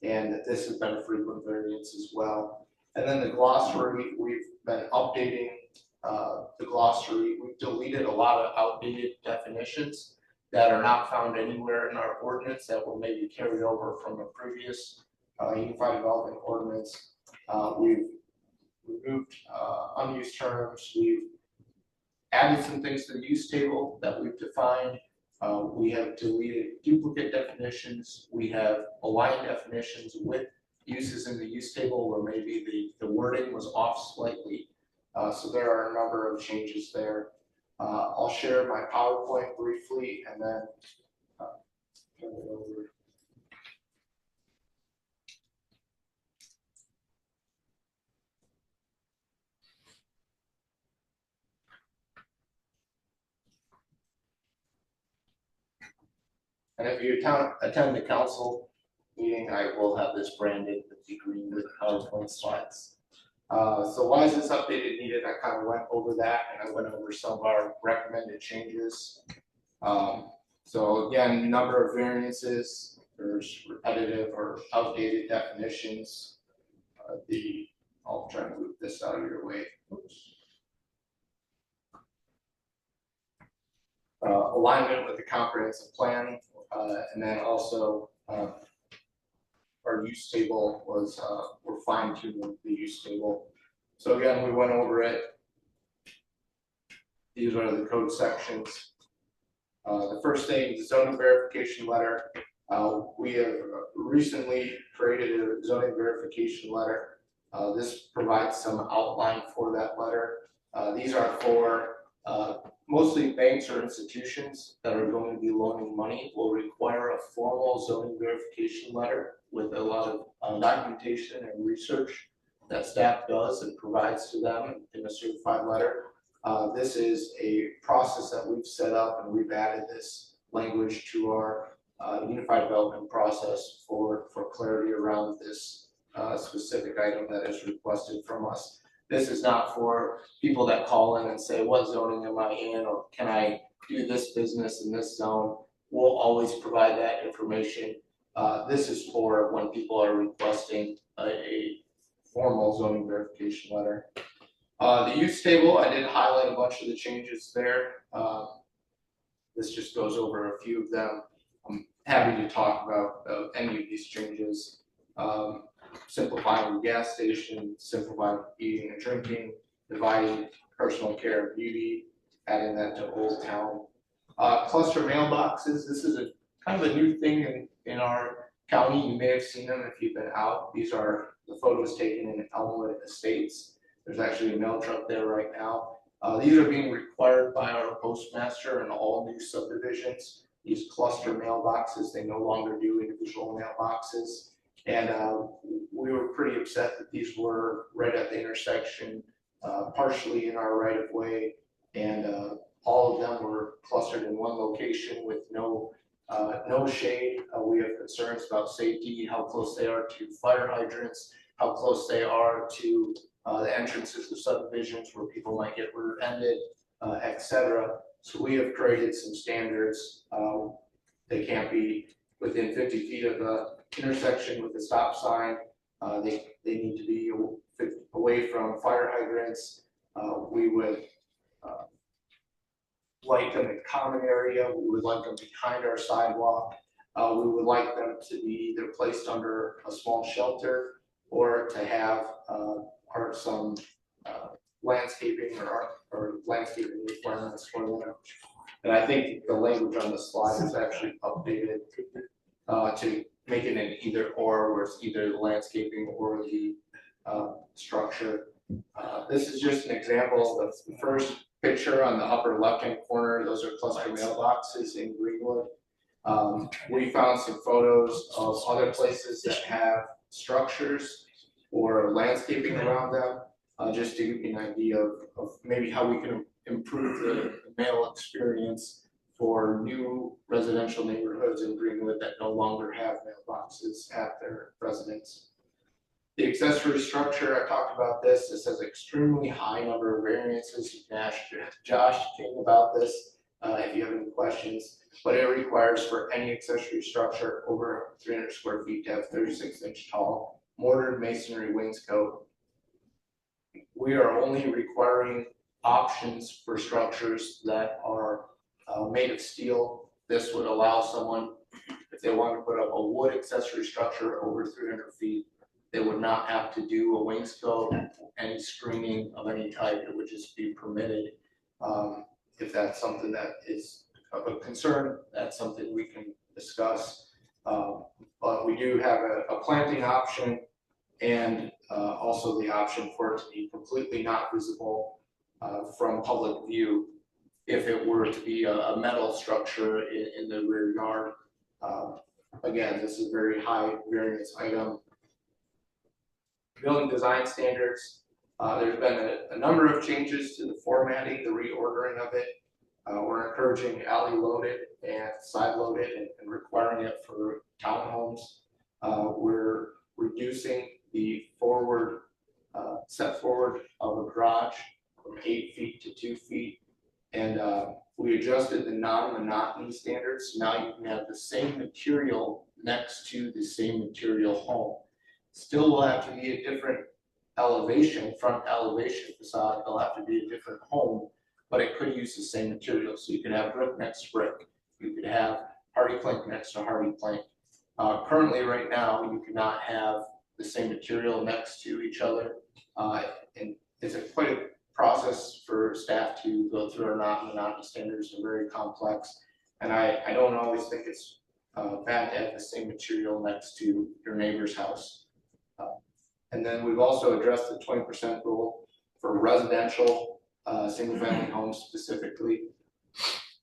A: And this has been a frequent variance as well. And then the glossary, we've been updating the glossary. We've deleted a lot of outdated definitions that are not found anywhere in our ordinance that were maybe carried over from a previous Unified Development Ordinance. We've removed unused terms. We've added some things to the use table that we've defined. We have deleted duplicate definitions. We have aligned definitions with uses in the use table where maybe the wording was off slightly. So there are a number of changes there. I'll share my PowerPoint briefly, and then turn it over. And if you attend the council meeting, I will have this branded with the green with PowerPoint slides. So why is this updated needed? I kind of went over that and I went over some of our recommended changes. So again, number of variances, there's repetitive or outdated definitions. I'll try to move this out of your way. Oops. Alignment with the comprehensive plan, and then also our use table was, we're fine tuning the use table. So again, we went over it. These are the code sections. The first thing, the zoning verification letter. We have recently created a zoning verification letter. This provides some outline for that letter. These are for mostly banks or institutions that are going to be loaning money will require a formal zoning verification letter with a lot of documentation and research that staff does and provides to them in a certified letter. This is a process that we've set up and we've added this language to our unified development process for clarity around this specific item that is requested from us. This is not for people that call in and say, what zoning am I in, or can I do this business in this zone? We'll always provide that information. This is for when people are requesting a formal zoning verification letter. The use table, I did highlight a bunch of the changes there. This just goes over a few of them. I'm happy to talk about any of these changes. Simplifying the gas station, simplifying eating and drinking, dividing personal care and beauty, adding that to Old Town. Cluster mailboxes, this is a kind of a new thing in our county. You may have seen them if you've been out. These are the photos taken in Elmwood Estates. There's actually a mail truck there right now. These are being required by our postmaster in all new subdivisions. These cluster mailboxes, they no longer do individual mailboxes. And we were pretty upset that these were right at the intersection, partially in our right of way. And all of them were clustered in one location with no shade. We have concerns about safety, how close they are to fire hydrants, how close they are to the entrances of subdivisions where people might get rear-ended, etc. So we have created some standards. They can't be within 50 feet of the intersection with a stop sign. They need to be away from fire hydrants. We would like them in common area. We would like them behind our sidewalk. We would like them to be either placed under a small shelter or to have some landscaping or landscaping requirements for them. And I think the language on the slide is actually updated to make it an either or, where it's either the landscaping or the structure. This is just an example of the first picture on the upper left-hand corner. Those are cluster mailboxes in Greenwood. We found some photos of other places that have structures or landscaping around them, just to give you an idea of maybe how we can improve the mail experience for new residential neighborhoods in Greenwood that no longer have mailboxes at their residence. The accessory structure, I talked about this. This has extremely high number of variances. You can ask Josh King about this if you have any questions, but it requires for any accessory structure over 300 square feet to have 36-inch tall mortared masonry wainscot. We are only requiring options for structures that are made of steel. This would allow someone, if they want to put up a wood accessory structure over 300 feet, they would not have to do a wainscot, any screening of any type. It would just be permitted. If that's something that is of a concern, that's something we can discuss. But we do have a planting option and also the option for it to be completely not visible from public view if it were to be a metal structure in the rear yard. Again, this is a very high variance item. Building design standards, there's been a number of changes to the formatting, the reordering of it. We're encouraging alley loaded and side loaded and requiring it for townhomes. We're reducing the forward, set forward of a garage from 8 feet to 2 feet. And we adjusted the non-monotony standards. Now you can have the same material next to the same material home. Still will have to be a different elevation, front elevation facade. It'll have to be a different home, but it could use the same material. So you could have brick next to brick. You could have hardy plank next to hardy plank. Currently, right now, you cannot have the same material next to each other. And it's quite a process for staff to go through our non-monotony standards. They're very complex. And I don't always think it's bad to have the same material next to your neighbor's house. And then we've also addressed the 20% rule for residential single-family homes specifically,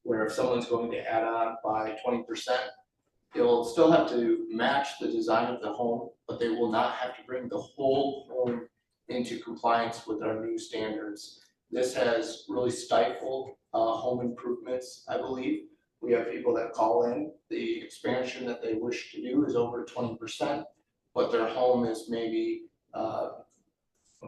A: where if someone's going to add on by 20%, they'll still have to match the design of the home, but they will not have to bring the whole home into compliance with our new standards. This has really stifled home improvements, I believe. We have people that call in, the expansion that they wish to do is over 20%, but their home is maybe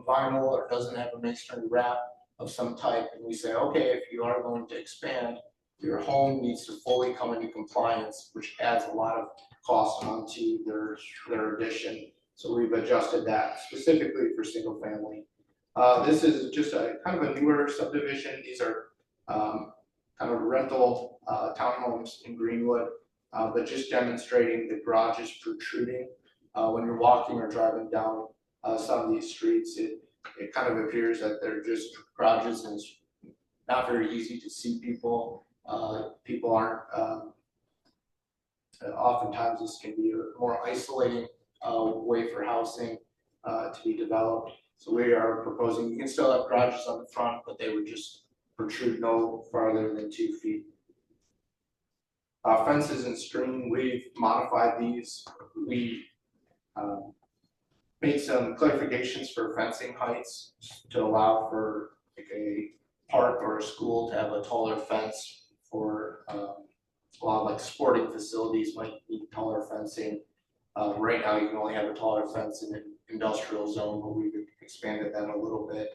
A: vinyl or doesn't have a masonry wrap of some type, and we say, okay, if you are going to expand, your home needs to fully come into compliance, which adds a lot of cost onto their addition. So we've adjusted that specifically for single family. This is just a kind of a newer subdivision. These are kind of rental townhomes in Greenwood, but just demonstrating the garage is protruding. When you're walking or driving down some of these streets, it kind of appears that they're just garages and it's not very easy to see people. People aren't, oftentimes this can be a more isolating way for housing to be developed. So we are proposing, you can still have garages on the front, but they would just protrude no farther than 2 feet. Fences and screening, we've modified these. We made some clarifications for fencing heights to allow for like a park or a school to have a taller fence. For a lot of like sporting facilities might need taller fencing. Right now you can only have a taller fence in an industrial zone, but we've expanded that a little bit.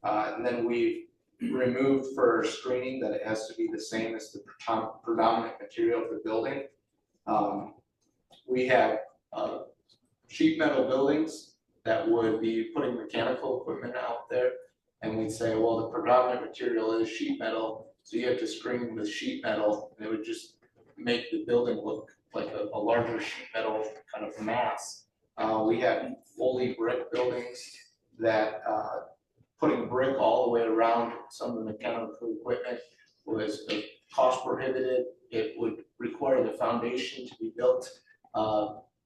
A: And then we've removed for screening that it has to be the same as the predominant material of the building. We have sheet metal buildings that would be putting mechanical equipment out there, and we'd say, well, the predominant material is sheet metal, so you have to screen with sheet metal, and it would just make the building look like a larger sheet metal kind of mass. We have fully brick buildings that putting brick all the way around some of the mechanical equipment was cost prohibitive. It would require the foundation to be built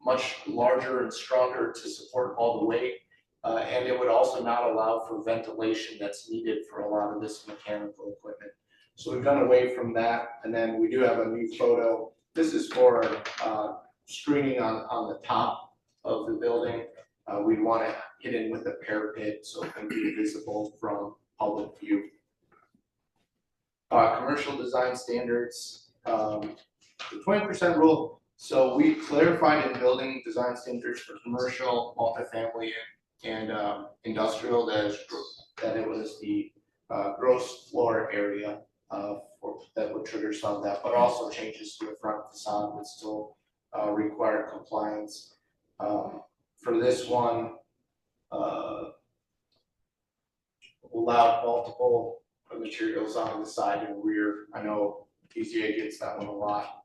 A: much larger and stronger to support all the weight. And it would also not allow for ventilation that's needed for a lot of this mechanical equipment. So we've done away from that. And then we do have a new photo. This is for screening on the top of the building. We'd want to hit in with a parapet so it can be visible from public view. Commercial design standards, the 20% rule. So we clarified in building design standards for commercial, multifamily, and industrial that it was the gross floor area that would trigger some of that, but also changes to the front facade would still require compliance. For this one, allowed multiple materials on the side and rear. I know PCA gets that one a lot.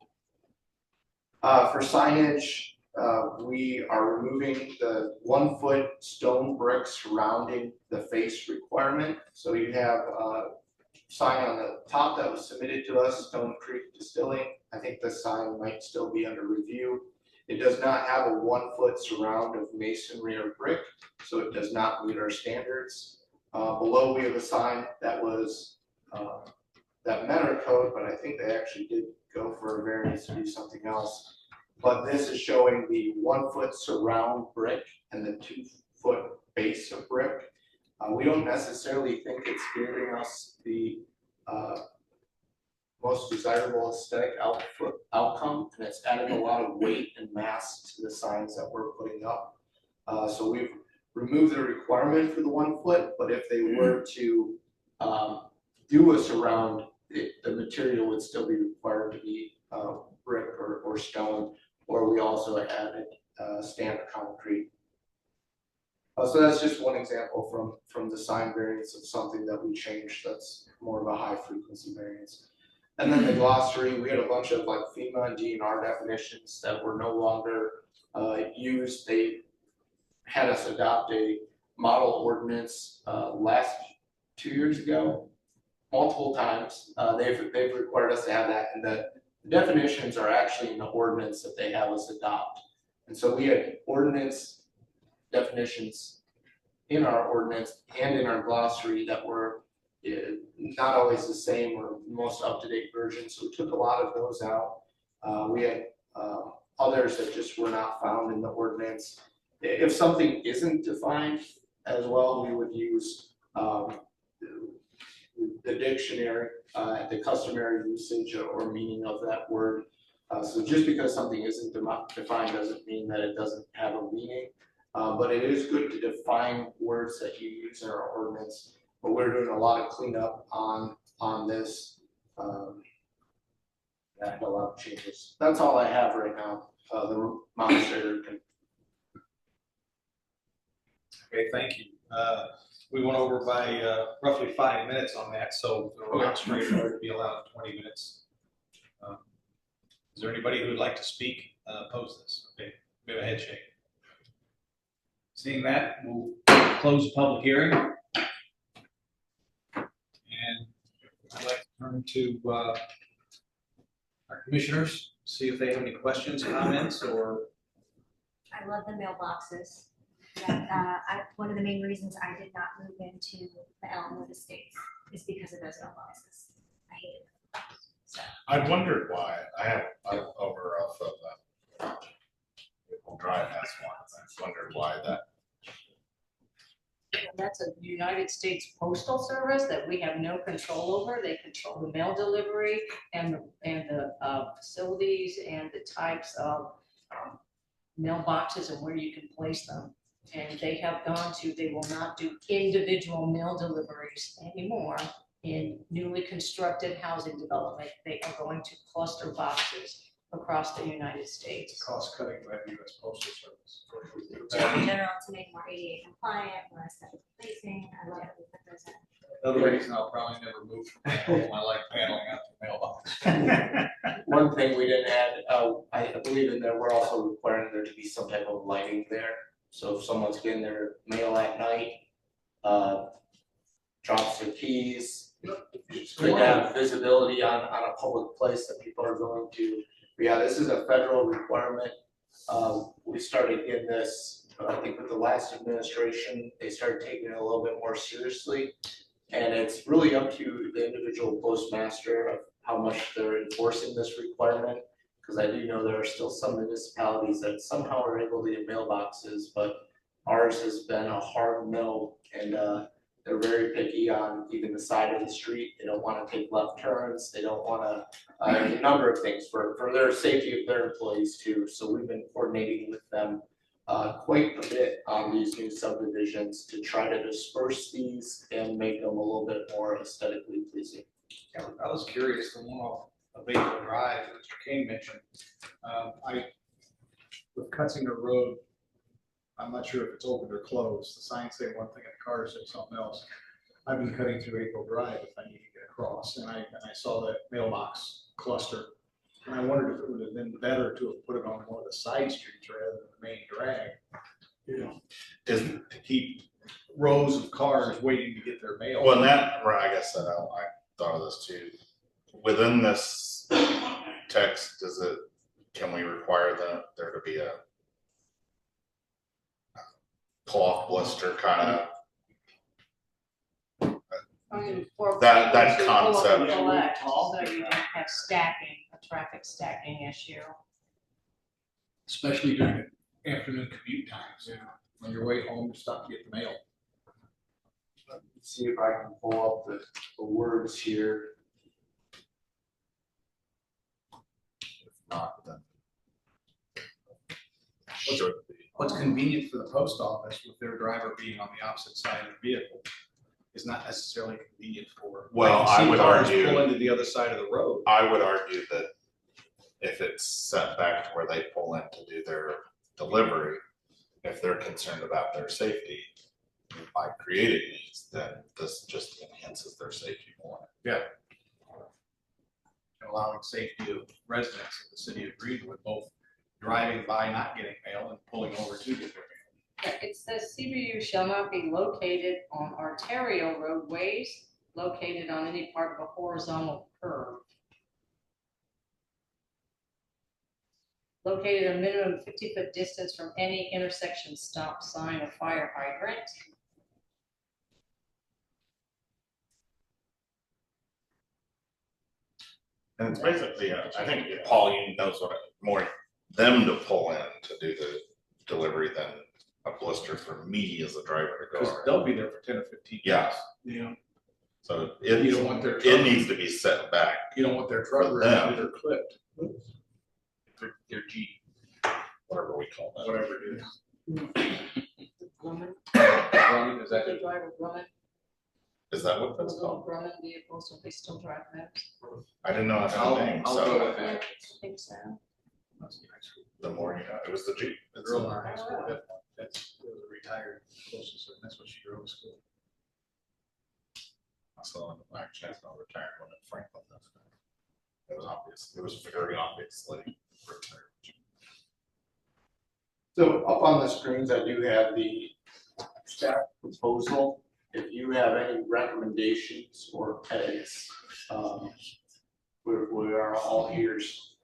A: For signage, we are removing the 1 foot stone brick surrounding the face requirement. So you have a sign on the top that was submitted to us, Stone Creek Distilling. I think the sign might still be under review. It does not have a 1 foot surround of masonry or brick, so it does not meet our standards. Below we have a sign that was that met our code, but I think they actually did go for a variance to do something else. But this is showing the 1 foot surround brick and the 2 foot base of brick. We don't necessarily think it's giving us the most desirable aesthetic outcome, and it's adding a lot of weight and mass to the signs that we're putting up. So we've removed the requirement for the 1 foot, but if they were to do a surround, the material would still be required to be brick or stone, or we also added standard concrete. So that's just one example from the sign variance of something that we changed that's more of a high frequency variance. And then the glossary, we had a bunch of like FEMA and DNR definitions that were no longer used. They had us adopt a model ordinance last 2 years ago, multiple times. They've required us to have that, and the definitions are actually in the ordinance that they have us adopt. And so we had ordinance definitions in our ordinance and in our glossary that were not always the same or most up-to-date version, so we took a lot of those out. We had others that just were not found in the ordinance. If something isn't defined as well, we would use the dictionary, the customary usage or meaning of that word. So just because something isn't defined doesn't mean that it doesn't have a meaning. But it is good to define words that you use in our ordinance. But we're doing a lot of cleanup on this. And a lot of changes. That's all I have right now. The administrator can.
B: Okay, thank you. We went over by roughly 5 minutes on that, so the administrator would be allowed 20 minutes. Is there anybody who would like to speak, oppose this? Okay, we have a head shake. Seeing that, we'll close the public hearing. And I'd like to turn to our commissioners, see if they have any questions, comments, or.
F: I love the mailboxes. One of the main reasons I did not move into the Elmwood Estates is because of those mailboxes. I hated them. So.
I: I wondered why. I'm over off of Drive has one. I wondered why that.
D: That's a United States Postal Service that we have no control over. They control the mail delivery and the facilities and the types of mailboxes and where you can place them. And they have gone to, they will not do individual mail deliveries anymore in newly constructed housing development. They are going to cluster boxes across the United States.
B: Cost cutting by the US Postal Service.
F: In general, to make more ADA compliant, more aesthetic placing, I love that we put those in.
B: Another reason I'll probably never move from my home, I like paneling out the mailbox.
A: One thing we didn't add, I believe in there, we're also requiring there to be some type of lighting there. So if someone's getting their mail at night, drops their keys, they have visibility on a public place that people are going to. But yeah, this is a federal requirement. We started in this, I think with the last administration, they started taking it a little bit more seriously. And it's really up to the individual postmaster of how much they're enforcing this requirement. Because I do know there are still some municipalities that somehow are able to get mailboxes, but ours has been a hard no, and they're very picky on even the side of the street. They don't want to take left turns. They don't want to, a number of things for their safety of their employees too. So we've been coordinating with them quite a bit on these new subdivisions to try to disperse these and make them a little bit more aesthetically pleasing.
B: Yeah, I was curious, the one off of Maple Drive, Mr. King mentioned, with Cutzinger Road, I'm not sure if it's open or closed. The signs say one thing and the cars say something else. I've been cutting through April Drive if I need to get across, and I saw that mailbox cluster. And I wondered if it would have been better to have put it on one of the side streets rather than the main drag. You know, to keep rows of cars waiting to get their mail.
I: Well, and that, right, I guess that I thought of this too. Within this text, can we require there to be a cloth blister kind of that concept?
D: So you don't have stacking, a traffic stacking issue.
B: especially during the afternoon commute times. On your way home, you're stuck to get the mail.
A: Let me see if I can pull up the words here.
I: If not, then.
B: What's convenient for the post office with their driver being on the opposite side of the vehicle is not necessarily convenient for.
I: Well,
B: can see
I: I would
B: cars
I: argue-
B: Pull into the other side of the road.
I: I would argue that if it's set back to where they pull in to do their delivery, if they're concerned about their safety by creating these, then this just enhances their safety more.
B: And allowing safety of residents of the city of Greenwood, both driving by not getting mail and pulling over to get their mail.
D: It says CBU shall not be located on arterial roadways, located on any part of a horizontal curve. Located a minimum 50-foot distance from any intersection, stop sign, or fire hydrant.
I: And it's basically, I think Pauline knows what, more them to pull in to do the delivery than a blister for me as a driver to
B: Because
I: go.
B: they'll be there for 10 or 15
I: Yeah.
B: minutes.
I: So
B: You don't want their
I: it
B: truck,
I: needs to be set back.
B: you don't want their truck
I: For them.
B: rear clipped. Their Jeep,
I: Whatever we call that.
B: whatever it is.
D: Grumman,
B: Running, is that
D: they drive a Grumman,
I: Is that what that's
D: those little
I: called?
D: Grumman vehicles, so they still drive those.
I: I didn't know it had
B: I'll-
I: a name,
B: I'll go
I: so
B: with that.
D: I think so.
B: That's the high school.
I: the more you know, it was the Jeep.
B: The girl in our high school, that's the retired closest, and that's what she drove to school.
I: I saw in the black chestnut retired one in Franklin. It was obvious, it was very obviously retired.
A: So up on the screens, I do have the staff proposal. If you have any recommendations or edits, we are all ears.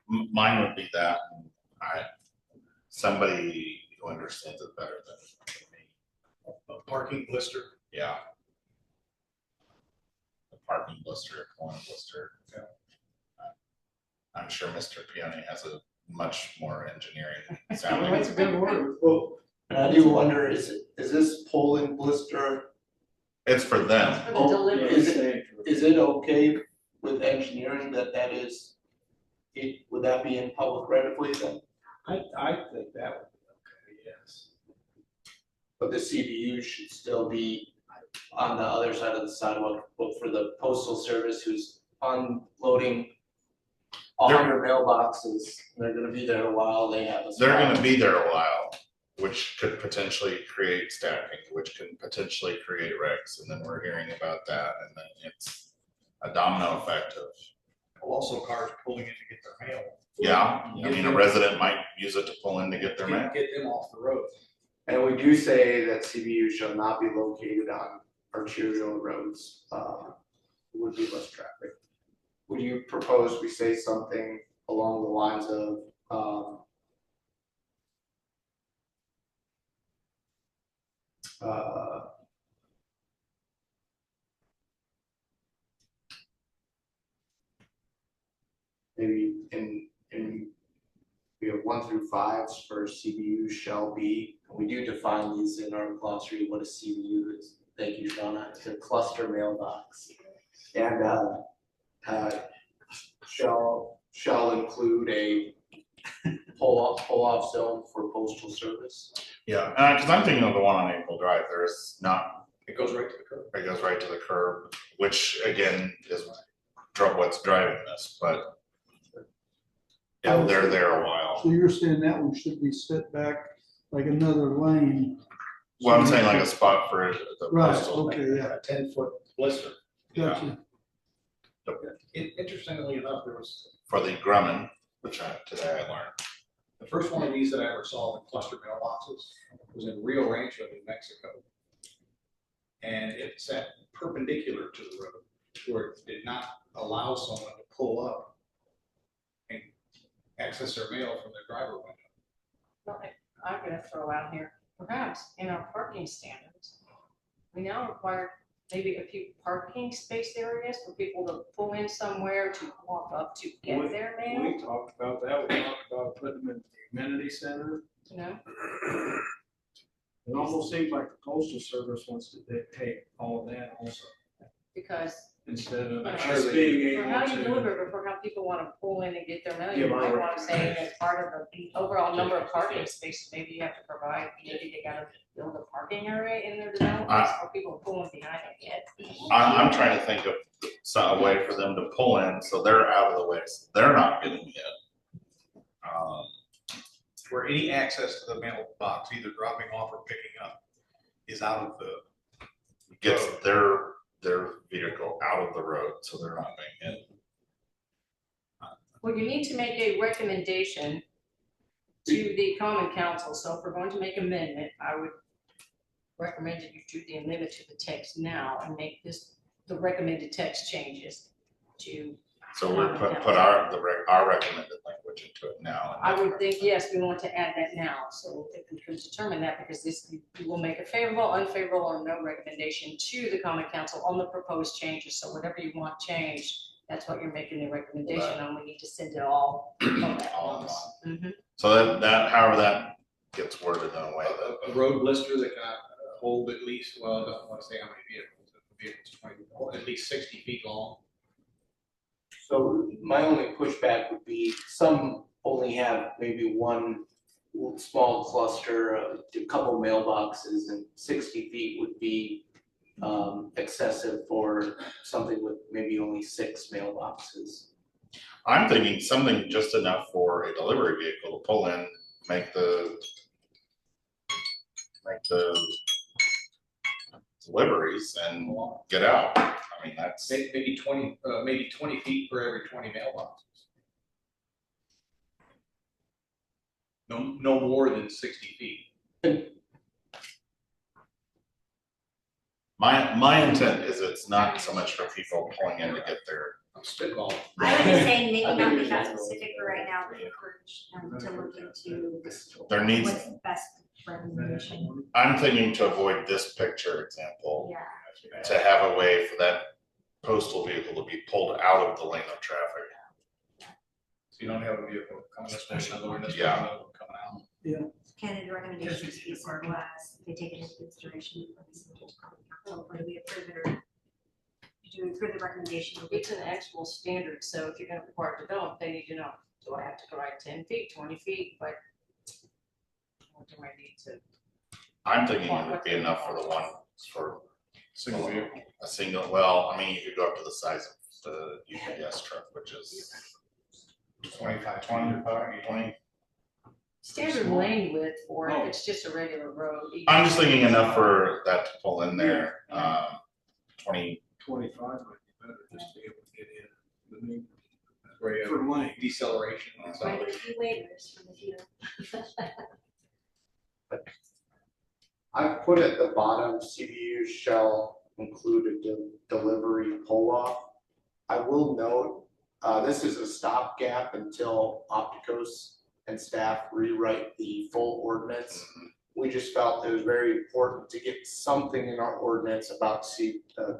I: Mine would be that, and somebody who understands it better than me.
B: A parking blister.
I: Yeah. The parking blister, a corner blister.
B: Yeah.
I: I'm sure Mr. Peony has a much more engineering
C: Well,
I: sounding.
C: that's a good word.
A: Well, and I do wonder, is this polling blister,
I: It's for them.
D: For the
A: Oh,
D: delivery.
A: is it okay with engineering that is, would that be in public right of way then?
B: I think that would be okay, yes.
A: But the CBU should still be on the other side of the sidewalk, but for the postal service who's unloading all your mailboxes, they're gonna be there a while, they have a.
I: They're gonna
A: spot.
I: be there a while, which could potentially create stacking, which can potentially create wrecks, and then we're hearing about that, and then it's a domino effect of,
B: Also, cars pulling in to get their mail.
I: yeah, I mean, a resident might use it to pull in to get their mail.
B: Get them off the road.
A: And we do say that CBU shall not be located on arterial roads, would be less traffic. Would you propose we say something along the lines of, maybe in, we have 1 through 5s for CBU shall be, and we do define these in our glossary, what a CBU is. Thank you, Shauna, it's a cluster mailbox. And, shall include a pull-off zone for postal service.
I: Yeah, cause I'm thinking of the one on April Drive, there's not,
B: It goes right to the curb.
I: it goes right to the curb, which again is what's driving this, but yeah, they're there a while.
N: So you're saying that one should be set back like another lane?
I: Well, I'm saying like a spot for the
N: Right,
I: postal.
N: okay, yeah,
B: A 10-foot blister.
N: gotcha.
B: Interestingly enough, there was,
I: For the Grumman, which today I learned.
B: the first one of these that I ever saw in cluster mailboxes was in Rio Rancho, New Mexico. And it sat perpendicular to the road, where it did not allow someone to pull up and access their mail from their driver window.
D: Well, I'm gonna throw out here, perhaps in our parking standards, we now require maybe a few parking space areas for people to pull in somewhere to walk up to get their mail,
H: We talked about that, we talked about putting them in the amenity center.
D: you know?
H: It almost seems like the postal service wants to dictate all of that also,
D: Because
H: instead of
D: I'm
H: us
B: sure
H: being
D: for
H: able
D: how you
H: to.
D: deliver, but for how people want to pull in and get their mail, you
H: Give our
D: might want to say
H: recommendations.
D: as part of the overall number of parking spaces, maybe you have to provide, maybe they gotta build a parking area in their developments for people pulling behind it yet.
I: I'm trying to think of a way for them to pull in, so they're out of the way, so they're not getting in.
B: Where any access to the mailbox, either dropping off or picking up, is out of the.
I: Gets their vehicle out of the road, so they're not being in.
D: Well, you need to make a recommendation to the common council, so if we're going to make amendment, I would recommend that you do the amendment to the text now and make this, the recommended text changes to.
I: So we're put our recommended language into it now.
D: I would think, yes, we want to add that now, so if we can determine that, because this, you will make a favorable, unfavorable, or no recommendation to the common council on the proposed changes, so whatever you want changed, that's what you're making the recommendation on, we need to send it all.
I: All in one.
D: Mhm.
I: So that, however that gets worded in a way that.
B: A road blister that can hold at least, well, I don't want to say how many vehicles, if the vehicle's 20, at least 60 feet long.
A: So my only pushback would be some only have maybe one small cluster, a couple mailboxes, and 60 feet would be excessive for something with maybe only 6 mailboxes.
I: I'm thinking something just enough for a delivery vehicle to pull in, make the deliveries and get out. I mean, that's.
B: Maybe 20 feet for every 20 mailboxes. No more than 60 feet.
I: My intent is it's not so much for people pulling in to get their.
B: Spitball.
F: I would just say maybe not be that specific for right now, but encourage them to look into
I: There needs,
F: what's the best recommendation.
I: I'm thinking to avoid this picture example,
F: Yeah.
I: to have a way for that postal vehicle to be pulled out of the lane of traffic.
B: So you don't have a vehicle coming this way, another one this way,
I: Yeah.
B: another one coming out.
F: Can the recommendations be simple as they take it into consideration for this council, or do we approve it, or do we approve the recommendation?
D: It's an actual standard, so if you're gonna require to develop, then you know, do I have to provide 10 feet, 20 feet, but what do I need to?
I: I'm thinking it would be enough for the one, for
B: Single vehicle.
I: a single, well, I mean, you could go up to the size of the UPS truck, which is
B: 25,
I: 20.
D: Standard lane width, or if it's just a regular road.
I: I'm just thinking enough for that to pull in there, 20.
H: 25 might be better, just to be able to get in. I mean,
B: Where you
H: for
B: have
H: lane.
B: deceleration.
F: Write a few waivers from the few.
A: I've put at the bottom, CBU shall include a delivery pull-off. I will note, this is a stopgap until Opticos and staff rewrite the full ordinance. We just felt it was very important to get something in our ordinance about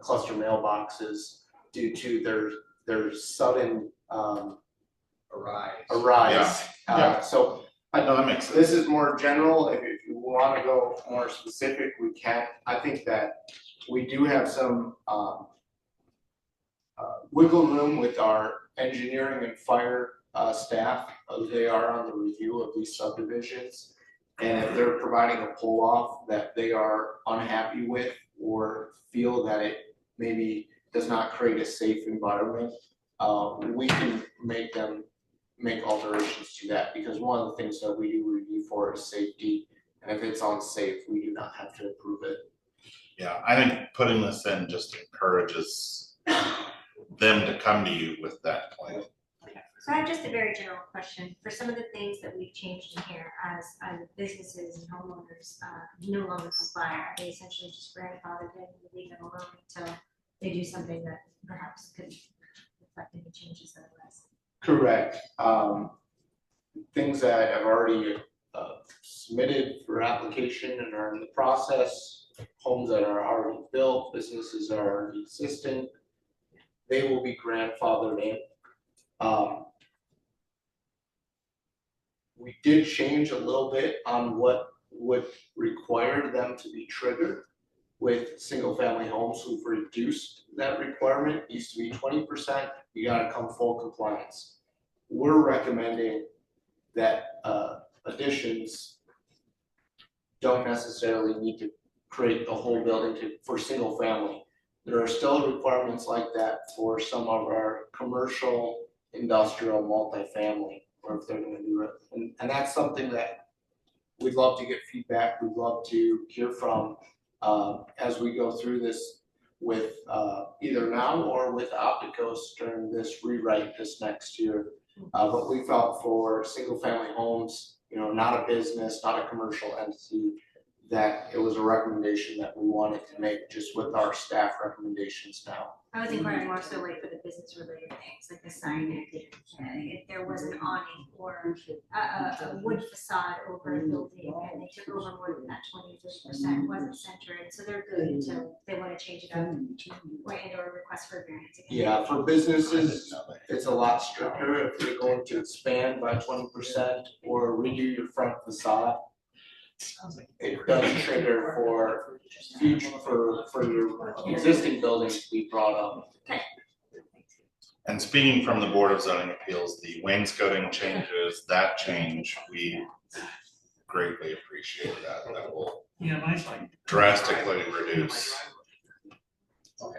A: cluster mailboxes due to their sudden
B: Arise.
A: So
I: No, that makes sense.
A: this is more general. If you want to go more specific, we can. I think that we do have some wiggle room with our engineering and fire staff. They are on the review of these subdivisions. And if they're providing a pull-off that they are unhappy with or feel that it maybe does not create a safe environment, we can make alterations to that, because one of the things that we do review for is safety. And if it's unsafe, we do not have to approve it.
I: Yeah, I think putting this in just encourages them to come to you with that plan.
F: So I have just a very general question. For some of the things that we've changed in here as businesses and homeowners no longer comply, are they essentially just grandfathered in and leave them alone until they do something that perhaps could reflect any changes otherwise?
A: Correct. Things that have already submitted for application and are in the process, homes that are already built, businesses that are already existing, they will be grandfathered in. We did change a little bit on what would require them to be triggered. With single-family homes, we've reduced that requirement. It used to be 20%, you gotta come full compliance. We're recommending that additions don't necessarily need to create the whole building for single family. There are still requirements like that for some of our commercial, industrial, multifamily, or if they're gonna do it. And that's something that we'd love to get feedback, we'd love to hear from as we go through this with either now or with Opticos during this rewrite this next year. But we felt for single family homes, you know, not a business, not a commercial entity, that it was a recommendation that we wanted to make just with our staff recommendations now.
F: I was inquiring more so like for the business related things, like the signage, if there was an awning or a wood facade over a building and they took over more than that 20-30%, wasn't centered, so they're good until they wanna change it up or request for variance again.
A: Yeah, for businesses, it's a lot stricter if you're going to expand by 20% or redo your front facade. It does trigger for future, for your existing buildings to be brought up.
I: And speaking from the Board of Zoning Appeals, the wainscoting changes, that change, we greatly appreciate that. That will drastically reduce.
D: So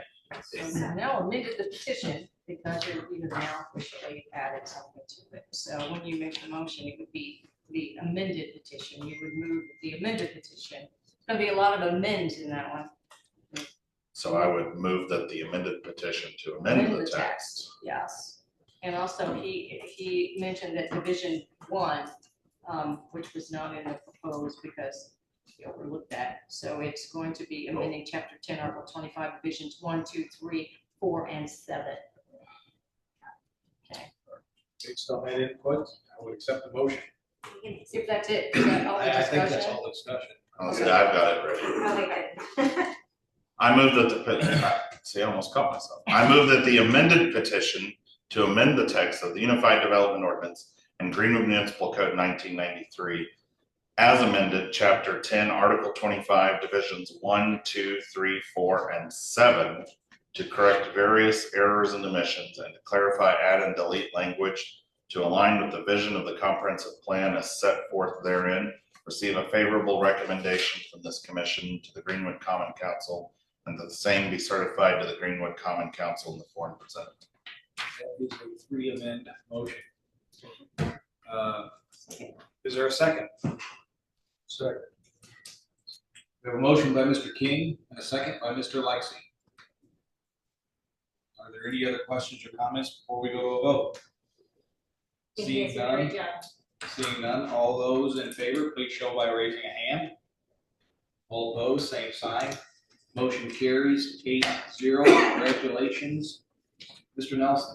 D: now amended the petition because you've now officially added something to it. So when you make the motion, it would be the amended petition. You would move the amended petition. It's gonna be a lot of amends in that one.
I: So I would move that the amended petition to amend the text.
D: Yes. And also he mentioned that Division 1, which was not in the proposed because he overlooked that. So it's going to be amending Chapter 10, Article 25, Divisions 1, 2, 3, 4, and 7. Okay.
B: Based on that input, I would accept the motion.
D: If that's it, is that all the
B: I think that's
D: discussion?
B: all discussion.
I: I'll say I've got it ready.
F: Okay, good.
I: I move that see, I almost caught myself. I move that the amended petition to amend the text of the Unified Development Ordinance and Greenwood Municipal Code 1993 as amended, Chapter 10, Article 25, Divisions 1, 2, 3, 4, and 7 to correct various errors and omissions and to clarify, add, and delete language to align with the vision of the comprehensive plan as set forth therein, receive a favorable recommendation from this commission to the Greenwood Common Council, and that the same be certified to the Greenwood Common Council in the form presented.
B: That is a 3-amend motion. Is there a second? Second. We have a motion by Mr. King and a second by Mr. Lexi. Are there any other questions or comments before we go to a vote? Seeing none, all those in favor, please show by raising a hand. All opposed, same sign. Motion carries 8-0. Congratulations, Mr. Nelson.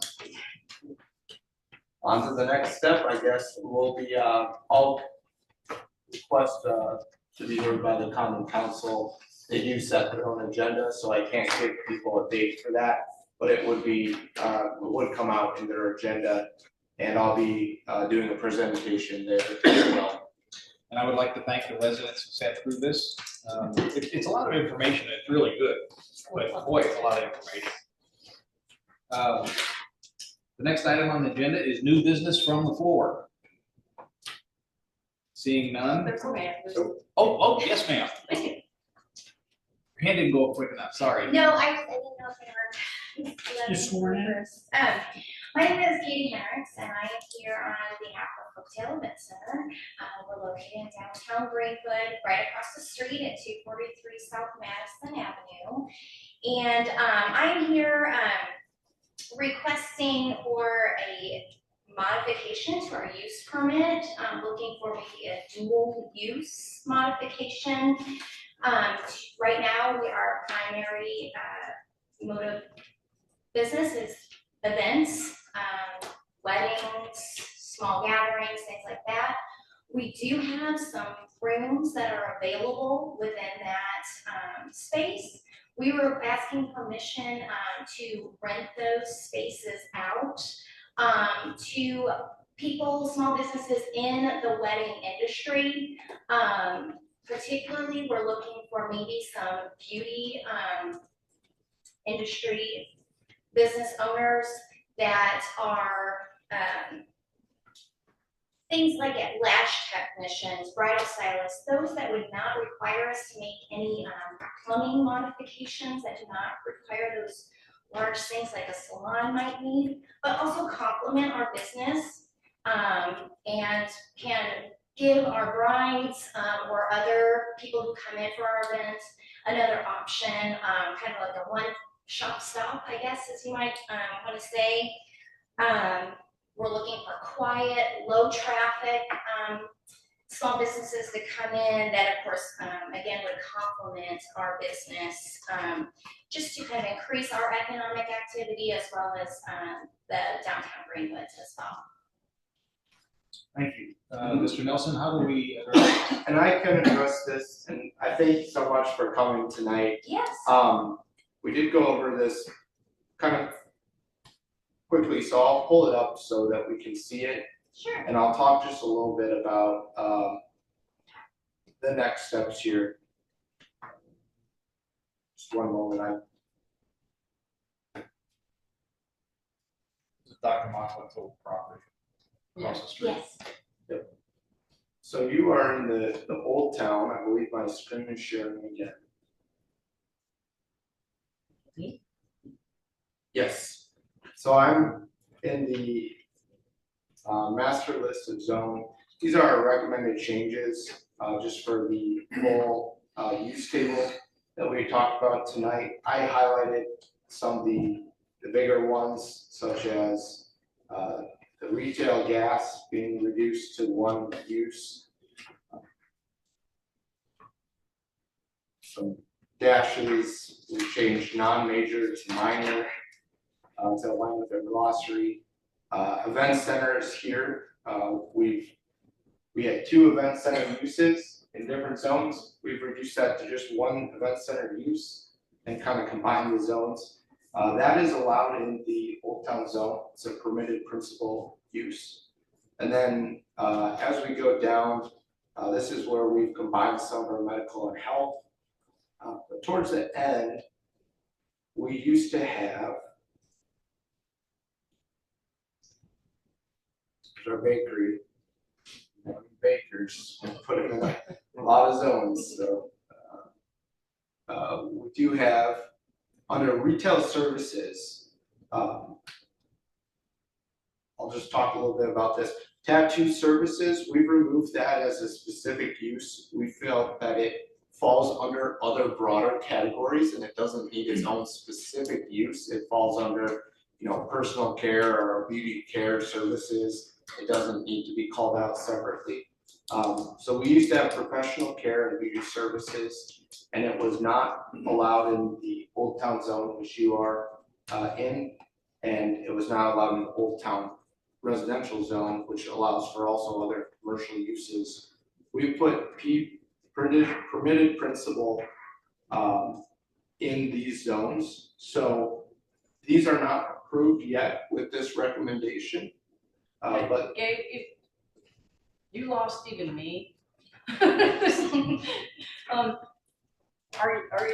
A: On to the next step, I guess, will be, I'll request to be heard by the Common Council. They do set their own agenda, so I can't give people a date for that, but it would be, it would come out in their agenda, and I'll be doing a presentation there as well.
B: And I would like to thank the residents who sat through this. It's a lot of information, and it's really good, but boy, it's a lot of information. The next item on the agenda is new business from the floor. Seeing none. Oh, yes, ma'am. Your hand didn't go up quick enough, sorry.
F: No, I didn't know if they were.
C: You're sworn in?
F: My name is Katie Hendricks, and I am here on behalf of Hooktail Event Center. We're located in downtown Greenwood, right across the street at 243 South Madison Avenue. And I'm here requesting for a modification to our use permit. I'm looking for maybe a dual use modification. Right now, our primary mode of business is events, weddings, small gatherings, things like that. We do have some rooms that are available within that space. We were asking permission to rent those spaces out to people, small businesses in the wedding industry. Particularly, we're looking for maybe some beauty industry business owners that are things like lash technicians, bridal stylists, those that would not require us to make any plumbing modifications, that do not require those large things like a salon might need, but also complement our business and can give our brides or other people who come in for our events another option, kind of like a one-shop stop, I guess, as you might want to say. We're looking for quiet, low traffic, small businesses to come in that, of course, again, would complement our business, just to kind of increase our economic activity as well as the downtown Greenwoods as well.
B: Thank you. Mr. Nelson, how do we address?
A: And I can address this, and I thank you so much for coming tonight.
F: Yes.
A: We did go over this kind of quickly, so I'll pull it up so that we can see it.
F: Sure.
A: And I'll talk just a little bit about the next steps here. Just one moment.
B: Dr. Mockland's old property across the street.
F: Yes.
A: Yep. So you are in the old town. I believe my screen is sharing again.
D: Me?
A: Yes. So I'm in the master list of zone. These are our recommended changes just for the full use table that we talked about tonight. I highlighted some of the bigger ones, such as the retail gas being reduced to one use. Some dashes, we changed non-major to minor to align with their glossary. Event centers here, we had 2 event center uses in different zones. We've reduced that to just 1 event center use and kind of combined the zones. That is allowed in the Old Town zone. It's a permitted principal use. And then as we go down, this is where we've combined some of our medical and health. But towards the end, we used to have our bakery, bakers, put it in a lot of zones. So we do have under retail services. I'll just talk a little bit about this. Tattoo services, we've removed that as a specific use. We feel that it falls under other broader categories and it doesn't need its own specific use. It falls under, personal care or beauty care services. It doesn't need to be called out separately. So we used to have professional care and beauty services, and it was not allowed in the Old Town zone, which you are in, and it was not allowed in the Old Town residential zone, which allows for also other commercial uses. We put permitted principal in these zones. So these are not approved yet with this recommendation. But
D: Gabe, you lost even me. Are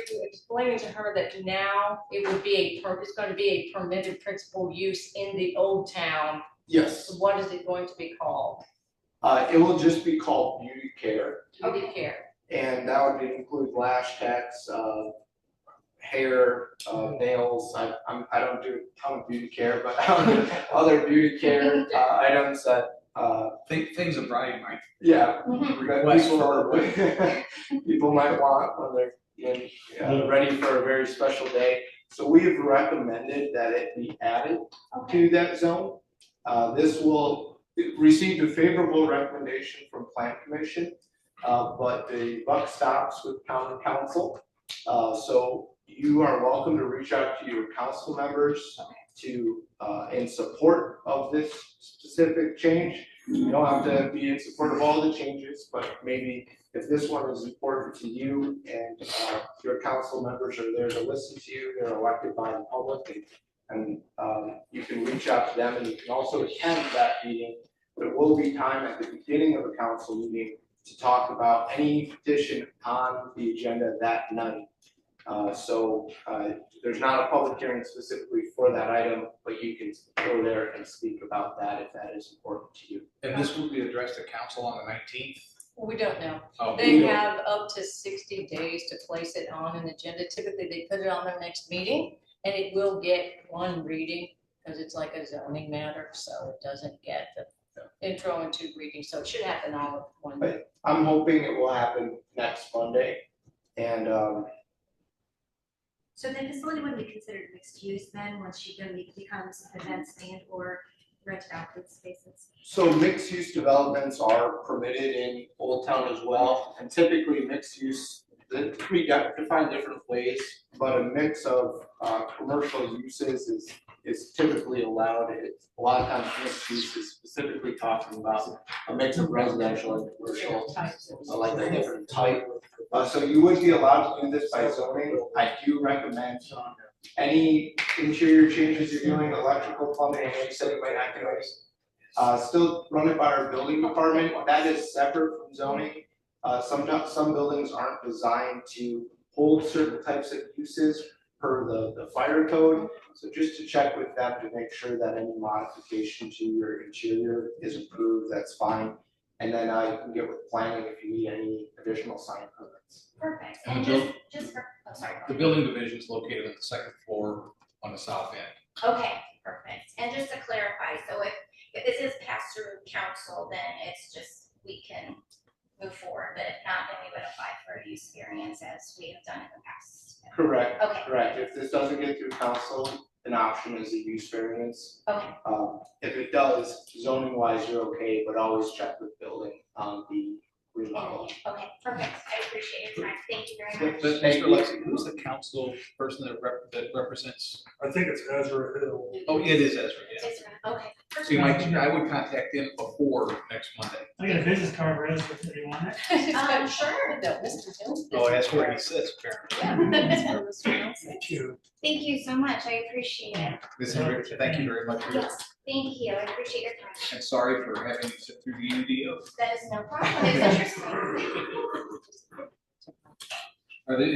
D: you explaining to her that now it would be it's going to be a permitted principal use in the Old Town?
A: yes,
D: What is it going to be called?
A: it will just be called beauty care.
D: Beauty care.
A: And that would include lash techs, hair, nails. I don't do a ton of beauty care, but other beauty care items that
B: Things a bride might.
A: yeah,
B: Request
A: people might want when they're ready for a very special day. So we have recommended that it be added to that zone. This will receive a favorable recommendation from Plan Commission, but the buck stops with County Council. So you are welcome to reach out to your council members to in support of this specific change. You don't have to be in support of all the changes, but maybe if this one is important to you and your council members are there to listen to you, they're elected by the public, and you can reach out to them, and you can also attend that meeting. There will be time at the beginning of a council meeting to talk about any petition on the agenda that night. So there's not a public hearing specifically for that item, but you can go there and speak about that if that is important to you.
B: And this will be addressed to council on the 19th?
D: We don't know.
B: Oh,
D: They have up to 60 days to place it on an agenda. Typically, they put it on their next meeting, and it will get one reading, because it's like a zoning matter, so it doesn't get the intro and two readings, so it should happen all at one.
A: But I'm hoping it will happen next Monday, and
F: So the facility would be considered mixed use then, once she becomes events and or rented out food spaces?
A: so mixed use developments are permitted in Old Town as well, and typically mixed use, we define different ways, but a mix of commercial uses is typically allowed. It's a lot of times mixed use is specifically talking about a mix of residential and commercial, like a different type. So you would be allowed to do this by zoning. I do recommend any interior changes you're doing, electrical, plumbing, I know you said you might not do it. Still run it by our building department, that is separate from zoning. Some buildings aren't designed to hold certain types of uses per the fire code. So just to check with them to make sure that any modification to your interior is approved, that's fine. And then I can get with planning if you need any additional sign permits.
F: Perfect,
B: And
F: and
B: the
F: just for, oh, sorry. go
B: The
F: ahead.
B: building division is located on the second floor on the south end.
F: Okay, perfect, and just to clarify, so if this is passed through council, then it's just, we can move forward, but if not, then we would apply for a use variance as we have done in the past.
A: Correct,
F: Okay.
A: correct. If this doesn't get through council, an option is a use variance.
F: Okay,
A: If it does, zoning wise, you're okay, but always check with building on the remodel.
F: okay, perfect, I appreciate your time, thank you very much.
B: But Mr. Lexi, who's the council person that represents?
N: I think it's Ezra Hill.
B: Oh, it is Ezra, yeah.
F: It's, okay.
B: So you might, I would contact him before next Monday.
C: I got a business card for Ezra, if you want it.
F: Sure.
D: No, Mr. Jones.
B: Oh, that's where he sits, apparently.
D: Yeah, that's where Mr. Jones sits.
C: Thank you.
F: Thank you so much, I appreciate it.
B: Ms. Hendricks, thank you very much for your,
F: Yes, thank you, I appreciate your time.
B: and sorry for having you sit through the UDO.
F: That is no problem, it's interesting.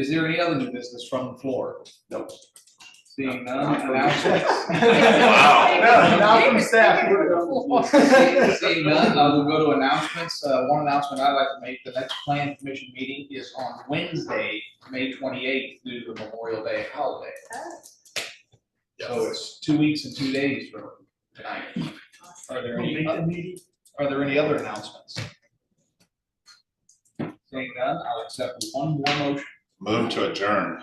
B: Is there any other new business from the floor?
A: Nope.
B: Seeing none, announcements.
A: No, not from staff.
B: Seeing none, we'll go to announcements. One announcement I'd like to make, the next plan commission meeting is on Wednesday, May 28th, due to the Memorial Day holiday. So it's 2 weeks and 2 days from tonight. Are there
C: We'll
B: any,
C: make the meeting.
B: are there any other announcements? Seeing none, I'll accept one more motion.
I: Move to adjourn.